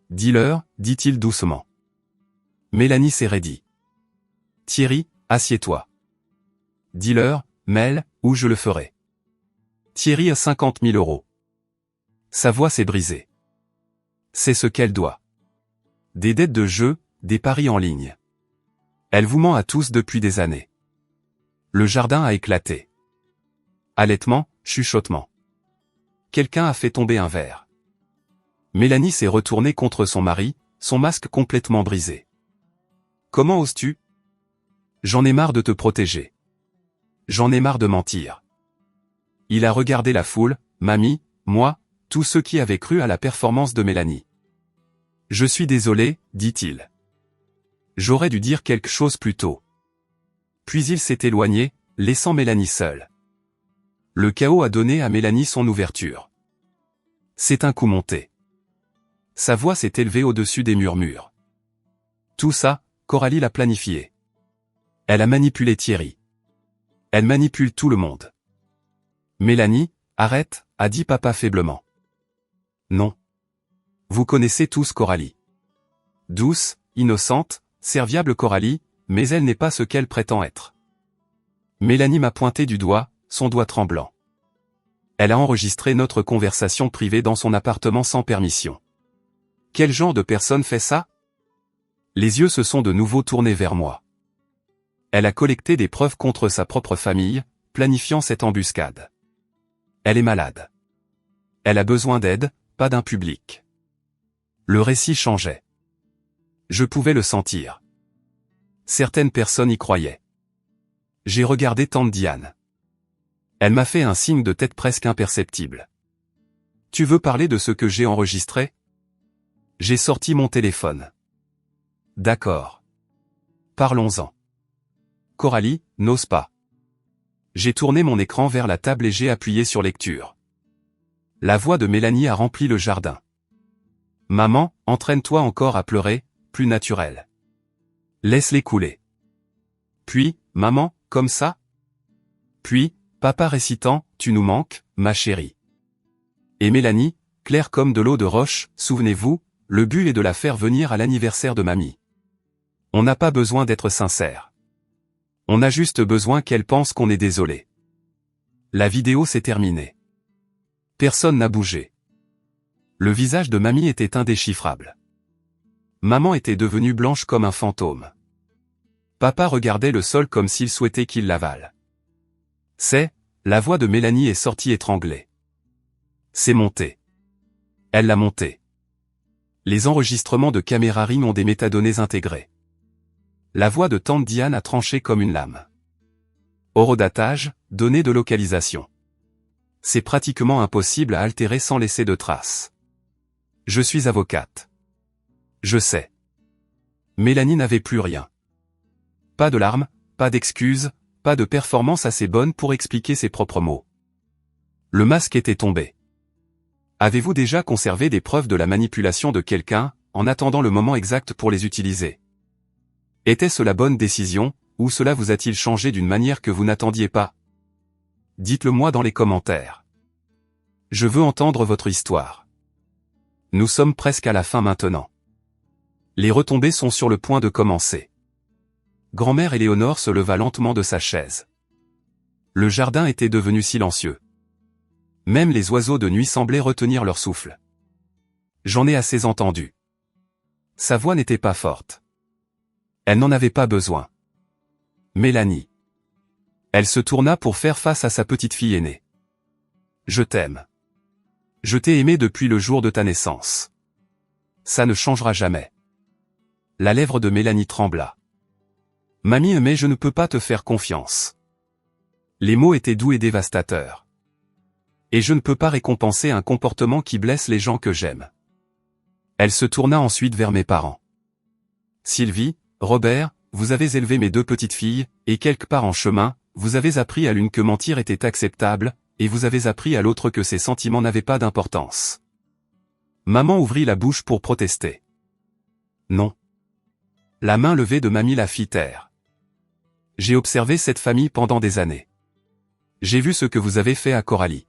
« Dis-leur », dit-il doucement. Mélanie s'est raidie. « Thierry, assieds-toi. »« Dis-leur, Mel, ou je le ferai. » Thierry a 50 000 euros. Sa voix s'est brisée. C'est ce qu'elle doit. Des dettes de jeu, des paris en ligne. Elle vous ment à tous depuis des années. Le jardin a éclaté. Halètement, chuchotement. Quelqu'un a fait tomber un verre. Mélanie s'est retournée contre son mari, son masque complètement brisé. Comment oses-tu? J'en ai marre de te protéger. J'en ai marre de mentir. Il a regardé la foule, mamie, moi, tous ceux qui avaient cru à la performance de Mélanie. Je suis désolé, dit-il. J'aurais dû dire quelque chose plus tôt. Puis il s'est éloigné, laissant Mélanie seule. Le chaos a donné à Mélanie son ouverture. C'est un coup monté. Sa voix s'est élevée au-dessus des murmures. Tout ça, Coralie l'a planifié. Elle a manipulé Thierry. Elle manipule tout le monde. Mélanie, arrête, a dit papa faiblement. Non. Vous connaissez tous Coralie. Douce, innocente, serviable Coralie, mais elle n'est pas ce qu'elle prétend être. Mélanie m'a pointé du doigt, son doigt tremblant. Elle a enregistré notre conversation privée dans son appartement sans permission. Quel genre de personne fait ça? Les yeux se sont de nouveau tournés vers moi. Elle a collecté des preuves contre sa propre famille, planifiant cette embuscade. Elle est malade. Elle a besoin d'aide, pas d'un public. Le récit changeait. Je pouvais le sentir. Certaines personnes y croyaient. J'ai regardé tante Diane. Elle m'a fait un signe de tête presque imperceptible. Tu veux parler de ce que j'ai enregistré? J'ai sorti mon téléphone. D'accord. Parlons-en. Coralie, n'ose pas. J'ai tourné mon écran vers la table et j'ai appuyé sur lecture. La voix de Mélanie a rempli le jardin. Maman, entraîne-toi encore à pleurer, plus naturel. Laisse-les couler. Puis, maman, comme ça? Puis, papa récitant, tu nous manques, ma chérie. Et Mélanie, claire comme de l'eau de roche, souvenez-vous, le but est de la faire venir à l'anniversaire de mamie. On n'a pas besoin d'être sincère. On a juste besoin qu'elle pense qu'on est désolé. La vidéo s'est terminée. Personne n'a bougé. Le visage de mamie était indéchiffrable. Maman était devenue blanche comme un fantôme. Papa regardait le sol comme s'il souhaitait qu'il l'avale. La voix de Mélanie est sortie étranglée. C'est monté. Elle l'a monté. Les enregistrements de caméra Ring ont des métadonnées intégrées. La voix de tante Diane a tranché comme une lame. Horodatage, données de localisation. C'est pratiquement impossible à altérer sans laisser de traces. Je suis avocate. Je sais. Mélanie n'avait plus rien. Pas de larmes, pas d'excuses, pas de performance assez bonne pour expliquer ses propres mots. Le masque était tombé. Avez-vous déjà conservé des preuves de la manipulation de quelqu'un, en attendant le moment exact pour les utiliser? Était-ce la bonne décision, ou cela vous a-t-il changé d'une manière que vous n'attendiez pas? Dites-le moi dans les commentaires. Je veux entendre votre histoire. Nous sommes presque à la fin maintenant. Les retombées sont sur le point de commencer. Grand-mère Éléonore se leva lentement de sa chaise. Le jardin était devenu silencieux. Même les oiseaux de nuit semblaient retenir leur souffle. J'en ai assez entendu. Sa voix n'était pas forte. Elle n'en avait pas besoin. Mélanie. Elle se tourna pour faire face à sa petite fille aînée. Je t'aime. Je t'ai aimé depuis le jour de ta naissance. Ça ne changera jamais. La lèvre de Mélanie trembla. Mamie, mais je ne peux pas te faire confiance. Les mots étaient doux et dévastateurs. Et je ne peux pas récompenser un comportement qui blesse les gens que j'aime. Elle se tourna ensuite vers mes parents. Sylvie, Robert, vous avez élevé mes 2 petites filles, et quelque part en chemin, vous avez appris à l'une que mentir était acceptable, et vous avez appris à l'autre que ses sentiments n'avaient pas d'importance. Maman ouvrit la bouche pour protester. Non. La main levée de mamie la fit taire. J'ai observé cette famille pendant des années. J'ai vu ce que vous avez fait à Coralie.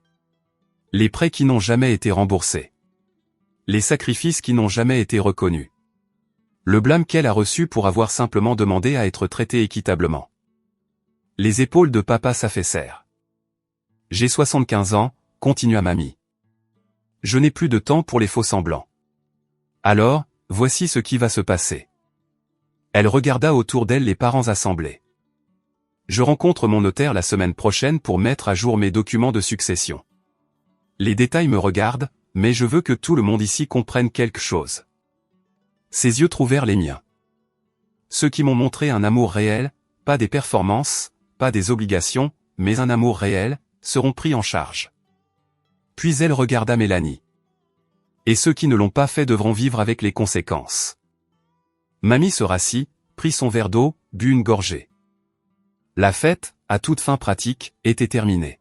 Les prêts qui n'ont jamais été remboursés. Les sacrifices qui n'ont jamais été reconnus. Le blâme qu'elle a reçu pour avoir simplement demandé à être traitée équitablement. Les épaules de papa s'affaissèrent. J'ai 75 ans, continua mamie. Je n'ai plus de temps pour les faux-semblants. Alors, voici ce qui va se passer. Elle regarda autour d'elle les parents assemblés. Je rencontre mon notaire la semaine prochaine pour mettre à jour mes documents de succession. Les détails me regardent, mais je veux que tout le monde ici comprenne quelque chose. Ses yeux trouvèrent les miens. Ceux qui m'ont montré un amour réel, pas des performances, pas des obligations, mais un amour réel, seront pris en charge. Puis elle regarda Mélanie. Et ceux qui ne l'ont pas fait devront vivre avec les conséquences. Mamie se rassit, prit son verre d'eau, but une gorgée. La fête, à toute fin pratique, était terminée.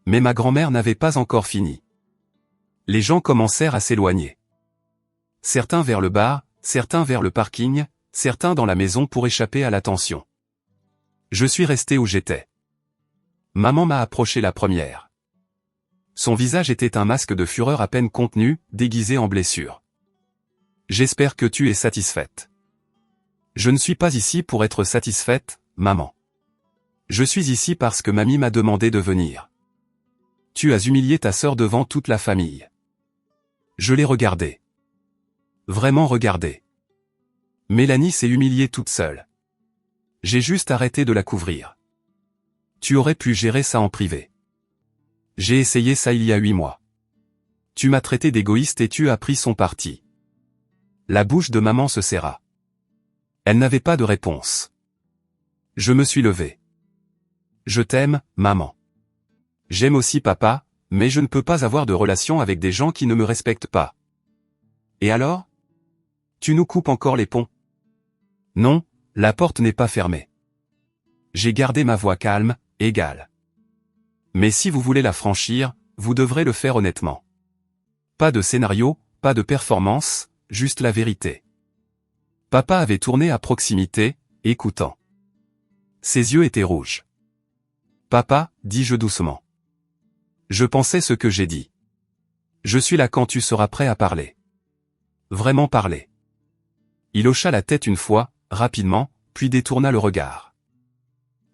Mais ma grand-mère n'avait pas encore fini. Les gens commencèrent à s'éloigner. Certains vers le bar, certains vers le parking, certains dans la maison pour échapper à l'attention. Je suis resté où j'étais. Maman m'a approché la première. Son visage était un masque de fureur à peine contenu, déguisé en blessure. J'espère que tu es satisfaite. Je ne suis pas ici pour être satisfaite, maman. Je suis ici parce que mamie m'a demandé de venir. Tu as humilié ta sœur devant toute la famille. Je l'ai regardée. Vraiment regardée. Mélanie s'est humiliée toute seule. J'ai juste arrêté de la couvrir. Tu aurais pu gérer ça en privé. J'ai essayé ça il y a 8 mois. Tu m'as traité d'égoïste et tu as pris son parti. La bouche de maman se serra. Elle n'avait pas de réponse. Je me suis levé. Je t'aime, maman. J'aime aussi papa, mais je ne peux pas avoir de relation avec des gens qui ne me respectent pas. Et alors? Tu nous coupes encore les ponts? Non, la porte n'est pas fermée. J'ai gardé ma voix calme, égale. Mais si vous voulez la franchir, vous devrez le faire honnêtement. Pas de scénario, pas de performance, juste la vérité. Papa avait tourné à proximité, écoutant. Ses yeux étaient rouges. Papa, dis-je doucement. Je pensais ce que j'ai dit. Je suis là quand tu seras prêt à parler. Vraiment parler. Il hocha la tête une fois, rapidement, puis détourna le regard.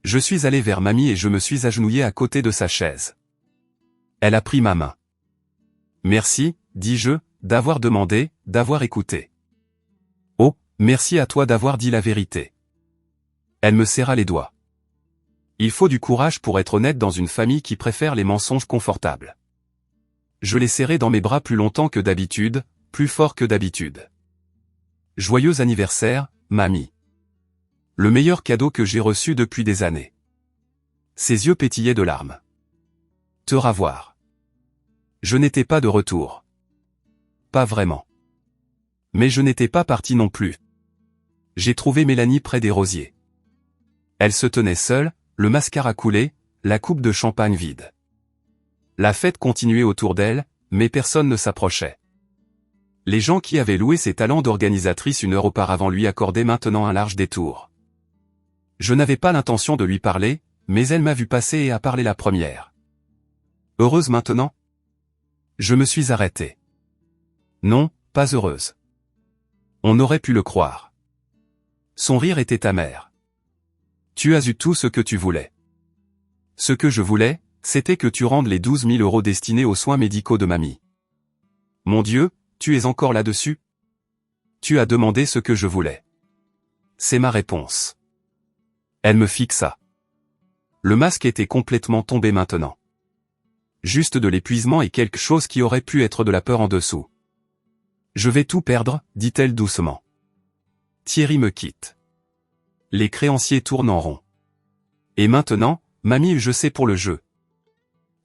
Je suis allé vers mamie et je me suis agenouillé à côté de sa chaise. Elle a pris ma main. Merci, dis-je, d'avoir demandé, d'avoir écouté. Oh, merci à toi d'avoir dit la vérité. Elle me serra les doigts. Il faut du courage pour être honnête dans une famille qui préfère les mensonges confortables. Je l'ai serré dans mes bras plus longtemps que d'habitude, plus fort que d'habitude. Joyeux anniversaire, mamie. Le meilleur cadeau que j'ai reçu depuis des années. Ses yeux pétillaient de larmes. Te revoir. Je n'étais pas de retour. Pas vraiment. Mais je n'étais pas parti non plus. J'ai trouvé Mélanie près des rosiers. Elle se tenait seule, le mascara coulé, la coupe de champagne vide. La fête continuait autour d'elle, mais personne ne s'approchait. Les gens qui avaient loué ses talents d'organisatrice 1 heure auparavant lui accordaient maintenant un large détour. Je n'avais pas l'intention de lui parler, mais elle m'a vu passer et a parlé la première. Heureuse maintenant? Je me suis arrêté. Non, pas heureuse. On aurait pu le croire. Son rire était amer. Tu as eu tout ce que tu voulais. Ce que je voulais, c'était que tu rendes les 12 000 € destinés aux soins médicaux de mamie. Mon Dieu, tu es encore là-dessus? Tu as demandé ce que je voulais. C'est ma réponse. Elle me fixa. Le masque était complètement tombé maintenant. Juste de l'épuisement et quelque chose qui aurait pu être de la peur en dessous. Je vais tout perdre, dit-elle doucement. Thierry me quitte. Les créanciers tournent en rond. Et maintenant, mamie, je sais pour le jeu.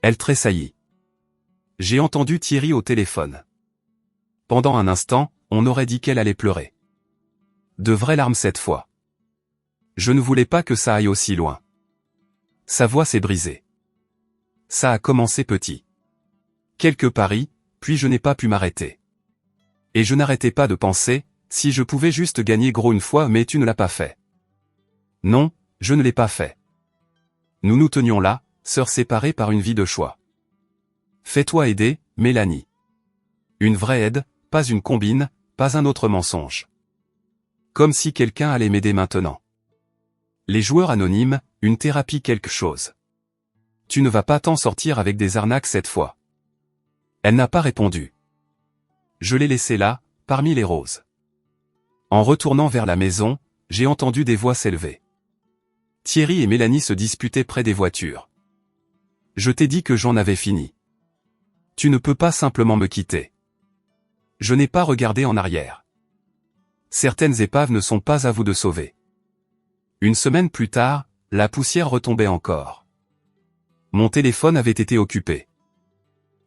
Elle tressaillit. J'ai entendu Thierry au téléphone. pendant un instant, on aurait dit qu'elle allait pleurer. De vraies larmes cette fois. Je ne voulais pas que ça aille aussi loin. Sa voix s'est brisée. Ça a commencé petit. Quelques paris, puis je n'ai pas pu m'arrêter. Et je n'arrêtais pas de penser, si je pouvais juste gagner gros une fois, mais tu ne l'as pas fait. Non, je ne l'ai pas fait. Nous nous tenions là, sœurs séparées par une vie de choix. Fais-toi aider, Mélanie. Une vraie aide, pas une combine, pas un autre mensonge. Comme si quelqu'un allait m'aider maintenant. Les joueurs anonymes, une thérapie quelque chose. Tu ne vas pas t'en sortir avec des arnaques cette fois. Elle n'a pas répondu. Je l'ai laissée là, parmi les roses. En retournant vers la maison, j'ai entendu des voix s'élever. Thierry et Mélanie se disputaient près des voitures. Je t'ai dit que j'en avais fini. Tu ne peux pas simplement me quitter. Je n'ai pas regardé en arrière. Certaines épaves ne sont pas à vous de sauver. Une semaine plus tard, la poussière retombait encore. Mon téléphone avait été occupé.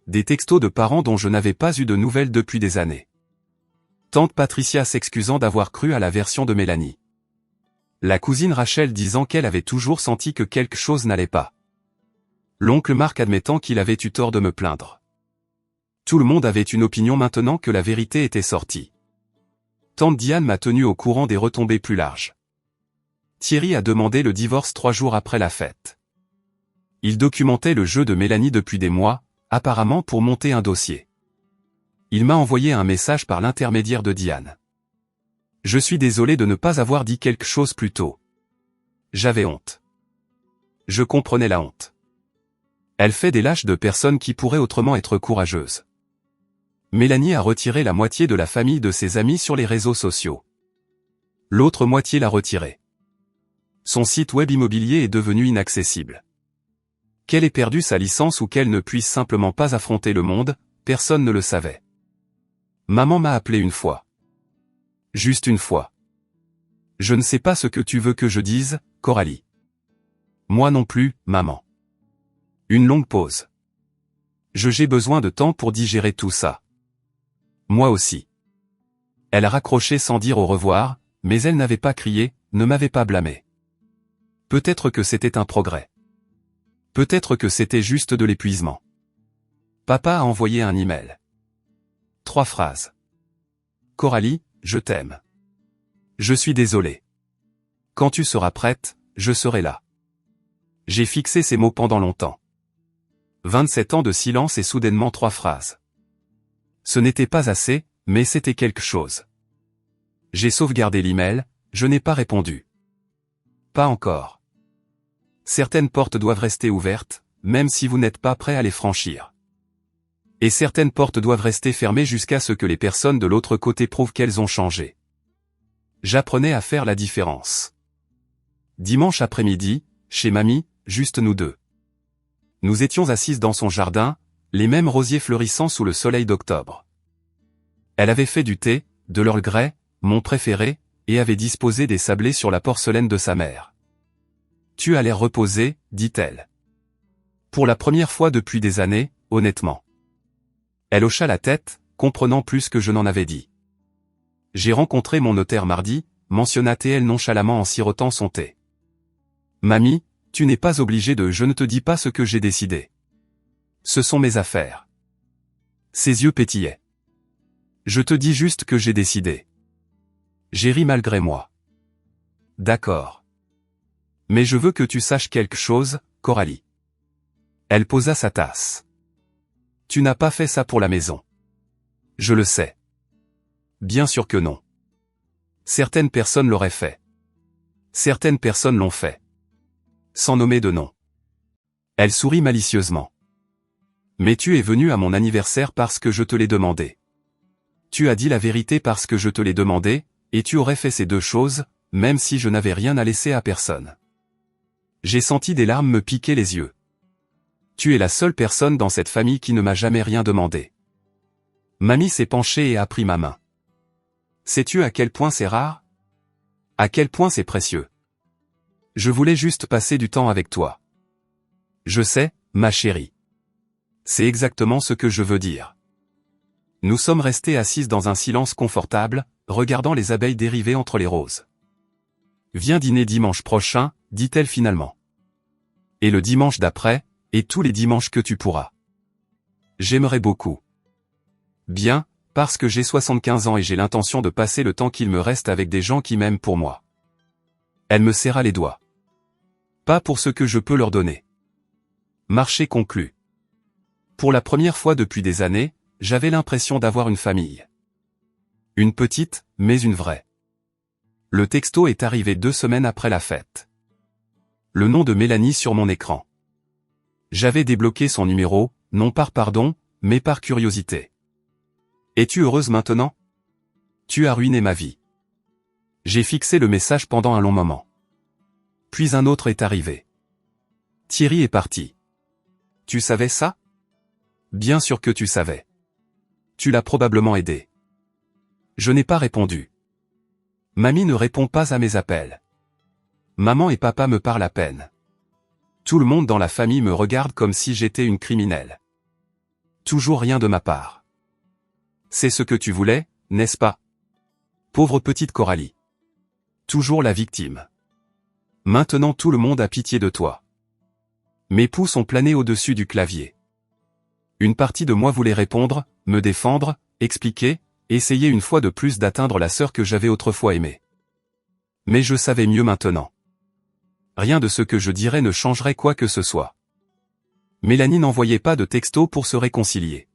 Des textos de parents dont je n'avais pas eu de nouvelles depuis des années. Tante Patricia s'excusant d'avoir cru à la version de Mélanie. La cousine Rachel disant qu'elle avait toujours senti que quelque chose n'allait pas. L'oncle Marc admettant qu'il avait eu tort de me plaindre. Tout le monde avait une opinion maintenant que la vérité était sortie. Tante Diane m'a tenu au courant des retombées plus larges. Thierry a demandé le divorce 3 jours après la fête. Il documentait le jeu de Mélanie depuis des mois, apparemment pour monter un dossier. Il m'a envoyé un message par l'intermédiaire de Diane. Je suis désolé de ne pas avoir dit quelque chose plus tôt. J'avais honte. Je comprenais la honte. Elle fait des lâches de personnes qui pourraient autrement être courageuses. Mélanie a retiré la moitié de la famille de ses amis sur les réseaux sociaux. L'autre moitié l'a retirée. Son site web immobilier est devenu inaccessible. Qu'elle ait perdu sa licence ou qu'elle ne puisse simplement pas affronter le monde, personne ne le savait. Maman m'a appelé une fois. Juste une fois. Je ne sais pas ce que tu veux que je dise, Coralie. Moi non plus, maman. Une longue pause. J'ai besoin de temps pour digérer tout ça. Moi aussi. Elle a raccroché sans dire au revoir, mais elle n'avait pas crié, ne m'avait pas blâmé. Peut-être que c'était un progrès. Peut-être que c'était juste de l'épuisement. Papa a envoyé un email. 3 phrases. Coralie, je t'aime. Je suis désolé. Quand tu seras prête, je serai là. J'ai fixé ces mots pendant longtemps. 27 ans de silence et soudainement 3 phrases. Ce n'était pas assez, mais c'était quelque chose. J'ai sauvegardé l'email, je n'ai pas répondu. Pas encore. Certaines portes doivent rester ouvertes, même si vous n'êtes pas prêt à les franchir. Et certaines portes doivent rester fermées jusqu'à ce que les personnes de l'autre côté prouvent qu'elles ont changé. J'apprenais à faire la différence. Dimanche après-midi, chez mamie, juste nous deux. Nous étions assises dans son jardin, les mêmes rosiers fleurissant sous le soleil d'octobre. Elle avait fait du thé, de l'Earl Grey, mon préféré, et avait disposé des sablés sur la porcelaine de sa mère. Tu as l'air reposé, dit-elle. Pour la première fois depuis des années, honnêtement. Elle hocha la tête, comprenant plus que je n'en avais dit. J'ai rencontré mon notaire mardi, mentionna-t-elle nonchalamment en sirotant son thé. Mamie, tu n'es pas obligée de je ne te dis pas ce que j'ai décidé. Ce sont mes affaires. Ses yeux pétillaient. Je te dis juste que j'ai décidé. J'ai ri malgré moi. D'accord. Mais je veux que tu saches quelque chose, Coralie. Elle posa sa tasse. Tu n'as pas fait ça pour la maison. Je le sais. Bien sûr que non. Certaines personnes l'auraient fait. Certaines personnes l'ont fait. Sans nommer de nom. Elle sourit malicieusement. Mais tu es venu à mon anniversaire parce que je te l'ai demandé. Tu as dit la vérité parce que je te l'ai demandé, et tu aurais fait ces 2 choses, même si je n'avais rien à laisser à personne. J'ai senti des larmes me piquer les yeux. Tu es la seule personne dans cette famille qui ne m'a jamais rien demandé. Mamie s'est penchée et a pris ma main. Sais-tu à quel point c'est rare? À quel point c'est précieux? Je voulais juste passer du temps avec toi. Je sais, ma chérie. C'est exactement ce que je veux dire. Nous sommes restés assises dans un silence confortable, regardant les abeilles dériver entre les roses. Viens dîner dimanche prochain, dit-elle finalement. Et le dimanche d'après, et tous les dimanches que tu pourras. J'aimerais beaucoup. Bien, parce que j'ai 75 ans et j'ai l'intention de passer le temps qu'il me reste avec des gens qui m'aiment pour moi. Elle me serra les doigts. Pas pour ce que je peux leur donner. Marché conclu. Pour la première fois depuis des années, j'avais l'impression d'avoir une famille. Une petite, mais une vraie. Le texto est arrivé 2 semaines après la fête. Le nom de Mélanie sur mon écran. J'avais débloqué son numéro, non par pardon, mais par curiosité. Es-tu heureuse maintenant? Tu as ruiné ma vie. J'ai fixé le message pendant un long moment. Puis un autre est arrivé. Thierry est parti. Tu savais ça? Bien sûr que tu savais. Tu l'as probablement aidé. Je n'ai pas répondu. Mamie ne répond pas à mes appels. Maman et papa me parlent à peine. Tout le monde dans la famille me regarde comme si j'étais une criminelle. Toujours rien de ma part. C'est ce que tu voulais, n'est-ce pas? Pauvre petite Coralie. Toujours la victime. Maintenant tout le monde a pitié de toi. Mes pouces ont plané au-dessus du clavier. Une partie de moi voulait répondre, me défendre, expliquer, essayer une fois de plus d'atteindre la sœur que j'avais autrefois aimée. Mais je savais mieux maintenant. Rien de ce que je dirais ne changerait quoi que ce soit. Mélanie n'envoyait pas de texto pour se réconcilier.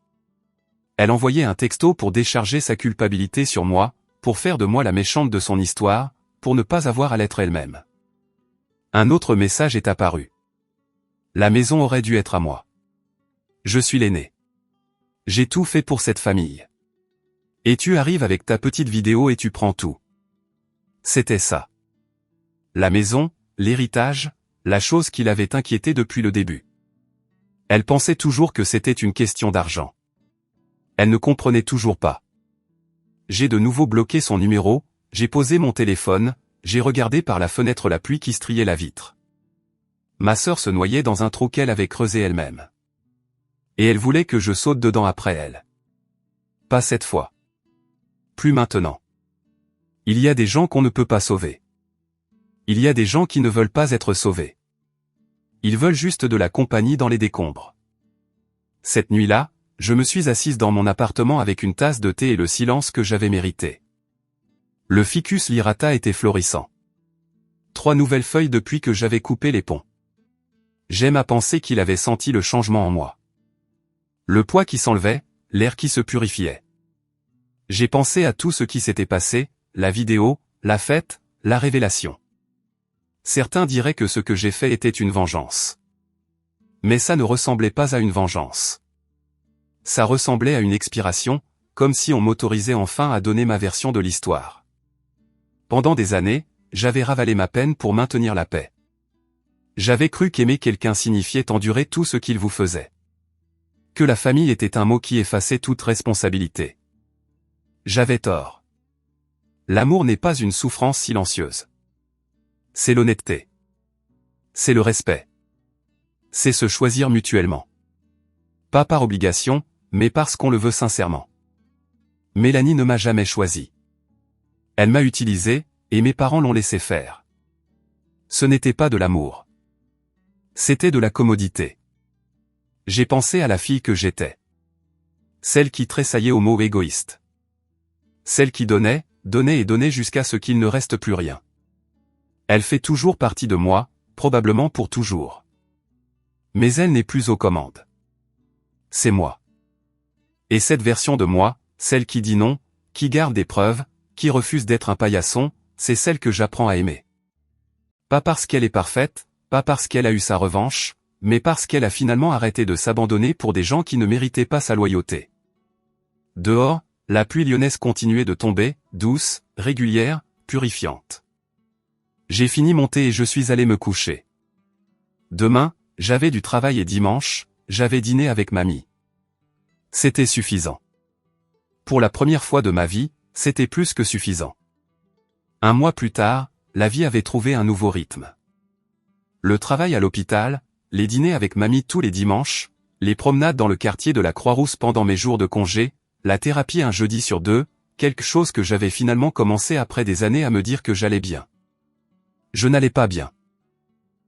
Elle envoyait un texto pour décharger sa culpabilité sur moi, pour faire de moi la méchante de son histoire, pour ne pas avoir à l'être elle-même. Un autre message est apparu. La maison aurait dû être à moi. Je suis l'aîné. J'ai tout fait pour cette famille. Et tu arrives avec ta petite vidéo et tu prends tout. C'était ça. La maison, l'héritage, la chose qui l'avait inquiétée depuis le début. Elle pensait toujours que c'était une question d'argent. Elle ne comprenait toujours pas. J'ai de nouveau bloqué son numéro, j'ai posé mon téléphone, j'ai regardé par la fenêtre la pluie qui striait la vitre. Ma sœur se noyait dans un trou qu'elle avait creusé elle-même. Et elle voulait que je saute dedans après elle. Pas cette fois. Plus maintenant. Il y a des gens qu'on ne peut pas sauver. Il y a des gens qui ne veulent pas être sauvés. Ils veulent juste de la compagnie dans les décombres. Cette nuit-là, je me suis assise dans mon appartement avec une tasse de thé et le silence que j'avais mérité. Le ficus lyrata était florissant. 3 nouvelles feuilles depuis que j'avais coupé les ponts. J'aime à penser qu'il avait senti le changement en moi. Le poids qui s'enlevait, l'air qui se purifiait. J'ai pensé à tout ce qui s'était passé, la vidéo, la fête, la révélation. Certains diraient que ce que j'ai fait était une vengeance. Mais ça ne ressemblait pas à une vengeance. Ça ressemblait à une expiration, comme si on m'autorisait enfin à donner ma version de l'histoire. Pendant des années, j'avais ravalé ma peine pour maintenir la paix. J'avais cru qu'aimer quelqu'un signifiait endurer tout ce qu'il vous faisait. Que la famille était un mot qui effaçait toute responsabilité. J'avais tort. L'amour n'est pas une souffrance silencieuse. C'est l'honnêteté. C'est le respect. C'est se choisir mutuellement. Pas par obligation, mais parce qu'on le veut sincèrement. Mélanie ne m'a jamais choisi. Elle m'a utilisé, et mes parents l'ont laissé faire. Ce n'était pas de l'amour. C'était de la commodité. J'ai pensé à la fille que j'étais. Celle qui tressaillait au mot égoïste. Celle qui donnait, donnait et donnait jusqu'à ce qu'il ne reste plus rien. Elle fait toujours partie de moi, probablement pour toujours. Mais elle n'est plus aux commandes. C'est moi. Et cette version de moi, celle qui dit non, qui garde des preuves, qui refuse d'être un paillasson, c'est celle que j'apprends à aimer. Pas parce qu'elle est parfaite, pas parce qu'elle a eu sa revanche, mais parce qu'elle a finalement arrêté de s'abandonner pour des gens qui ne méritaient pas sa loyauté. Dehors, la pluie lyonnaise continuait de tomber, douce, régulière, purifiante. J'ai fini mon thé et je suis allé me coucher. Demain, j'avais du travail et dimanche, j'avais dîné avec mamie. C'était suffisant. Pour la première fois de ma vie, c'était plus que suffisant. 1 mois plus tard, la vie avait trouvé un nouveau rythme. Le travail à l'hôpital, les dîners avec mamie tous les dimanches, les promenades dans le quartier de la Croix-Rousse pendant mes jours de congé, la thérapie un jeudi sur deux, quelque chose que j'avais finalement commencé après des années à me dire que j'allais bien. Je n'allais pas bien.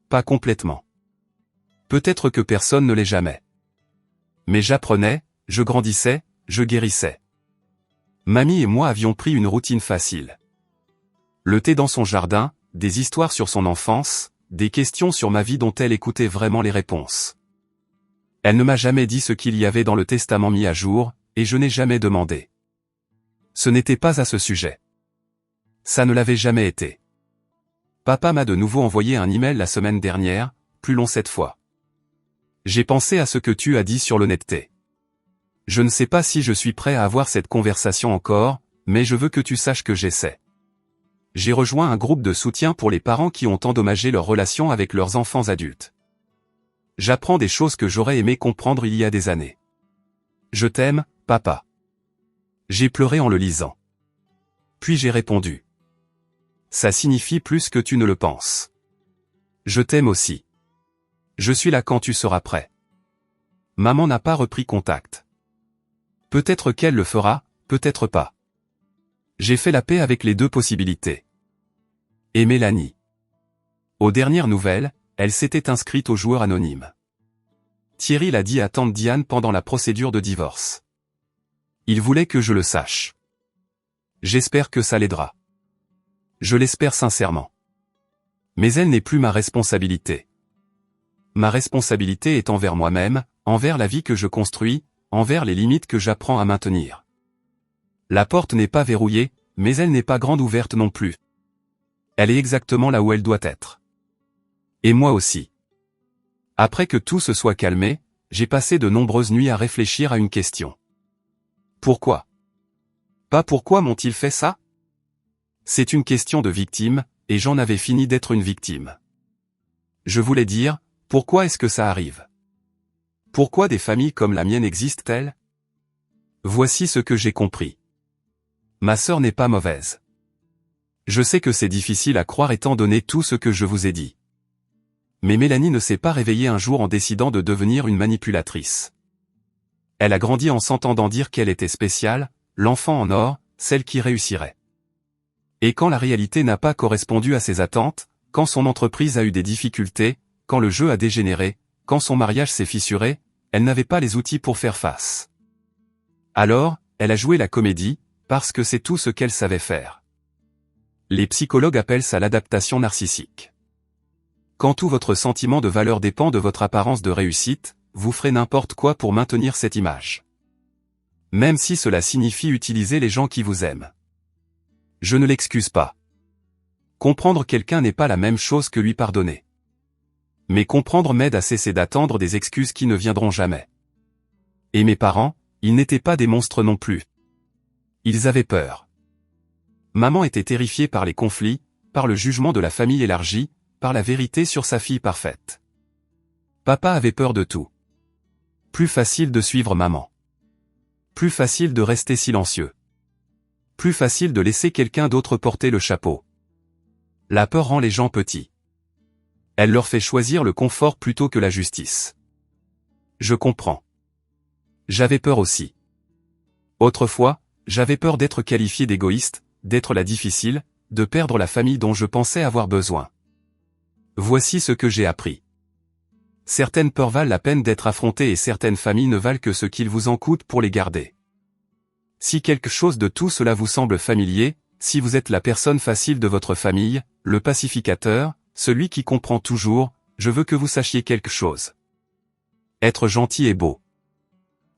Pas complètement. Peut-être que personne ne l'est jamais. Mais j'apprenais, je grandissais, je guérissais. Mamie et moi avions pris une routine facile. Le thé dans son jardin, des histoires sur son enfance, des questions sur ma vie dont elle écoutait vraiment les réponses. Elle ne m'a jamais dit ce qu'il y avait dans le testament mis à jour, et je n'ai jamais demandé. Ce n'était pas à ce sujet. Ça ne l'avait jamais été. Papa m'a de nouveau envoyé un email la semaine dernière, plus long cette fois. J'ai pensé à ce que tu as dit sur l'honnêteté. Je ne sais pas si je suis prêt à avoir cette conversation encore, mais je veux que tu saches que j'essaie. J'ai rejoint un groupe de soutien pour les parents qui ont endommagé leur relation avec leurs enfants adultes. J'apprends des choses que j'aurais aimé comprendre il y a des années. Je t'aime, papa. J'ai pleuré en le lisant. Puis j'ai répondu. Ça signifie plus que tu ne le penses. Je t'aime aussi. Je suis là quand tu seras prêt. Maman n'a pas repris contact. Peut-être qu'elle le fera, peut-être pas. J'ai fait la paix avec les deux possibilités. Et Mélanie. Aux dernières nouvelles, elle s'était inscrite aux joueurs anonymes. Thierry l'a dit à tante Diane pendant la procédure de divorce. Il voulait que je le sache. J'espère que ça l'aidera. Je l'espère sincèrement. Mais elle n'est plus ma responsabilité. Ma responsabilité est envers moi-même, envers la vie que je construis, envers les limites que j'apprends à maintenir. La porte n'est pas verrouillée, mais elle n'est pas grande ouverte non plus. Elle est exactement là où elle doit être. Et moi aussi. Après que tout se soit calmé, j'ai passé de nombreuses nuits à réfléchir à une question. Pourquoi? Pas pourquoi m'ont-ils fait ça? C'est une question de victime, et j'en avais fini d'être une victime. Je voulais dire, pourquoi est-ce que ça arrive? Pourquoi des familles comme la mienne existent-elles? Voici ce que j'ai compris. Ma sœur n'est pas mauvaise. Je sais que c'est difficile à croire étant donné tout ce que je vous ai dit. Mais Mélanie ne s'est pas réveillée un jour en décidant de devenir une manipulatrice. Elle a grandi en s'entendant dire qu'elle était spéciale, l'enfant en or, celle qui réussirait. Et quand la réalité n'a pas correspondu à ses attentes, quand son entreprise a eu des difficultés, quand le jeu a dégénéré, quand son mariage s'est fissuré, elle n'avait pas les outils pour faire face. Alors, elle a joué la comédie, parce que c'est tout ce qu'elle savait faire. Les psychologues appellent ça l'adaptation narcissique. Quand tout votre sentiment de valeur dépend de votre apparence de réussite, vous ferez n'importe quoi pour maintenir cette image. Même si cela signifie utiliser les gens qui vous aiment. Je ne l'excuse pas. Comprendre quelqu'un n'est pas la même chose que lui pardonner. Mais comprendre m'aide à cesser d'attendre des excuses qui ne viendront jamais. Et mes parents, ils n'étaient pas des monstres non plus. Ils avaient peur. Maman était terrifiée par les conflits, par le jugement de la famille élargie, par la vérité sur sa fille parfaite. Papa avait peur de tout. Plus facile de suivre maman. Plus facile de rester silencieux. Plus facile de laisser quelqu'un d'autre porter le chapeau. La peur rend les gens petits. Elle leur fait choisir le confort plutôt que la justice. Je comprends. J'avais peur aussi. Autrefois, j'avais peur d'être qualifié d'égoïste, d'être la difficile, de perdre la famille dont je pensais avoir besoin. Voici ce que j'ai appris. Certaines peurs valent la peine d'être affrontées et certaines familles ne valent que ce qu'il vous en coûte pour les garder. Si quelque chose de tout cela vous semble familier, si vous êtes la personne facile de votre famille, le pacificateur, celui qui comprend toujours, je veux que vous sachiez quelque chose. Être gentil est beau.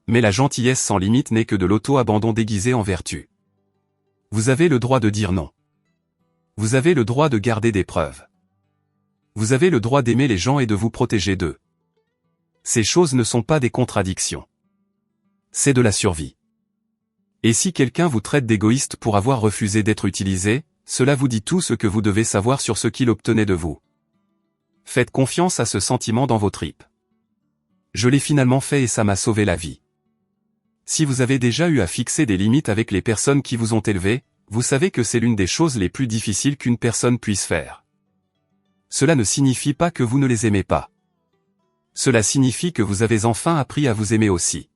Mais la gentillesse sans limite n'est que de l'auto-abandon déguisé en vertu. Vous avez le droit de dire non. Vous avez le droit de garder des preuves. Vous avez le droit d'aimer les gens et de vous protéger d'eux. Ces choses ne sont pas des contradictions. C'est de la survie. Et si quelqu'un vous traite d'égoïste pour avoir refusé d'être utilisé, cela vous dit tout ce que vous devez savoir sur ce qu'il obtenait de vous. Faites confiance à ce sentiment dans vos tripes. Je l'ai finalement fait et ça m'a sauvé la vie. Si vous avez déjà eu à fixer des limites avec les personnes qui vous ont élevé, vous savez que c'est l'une des choses les plus difficiles qu'une personne puisse faire. Cela ne signifie pas que vous ne les aimez pas. Cela signifie que vous avez enfin appris à vous aimer aussi.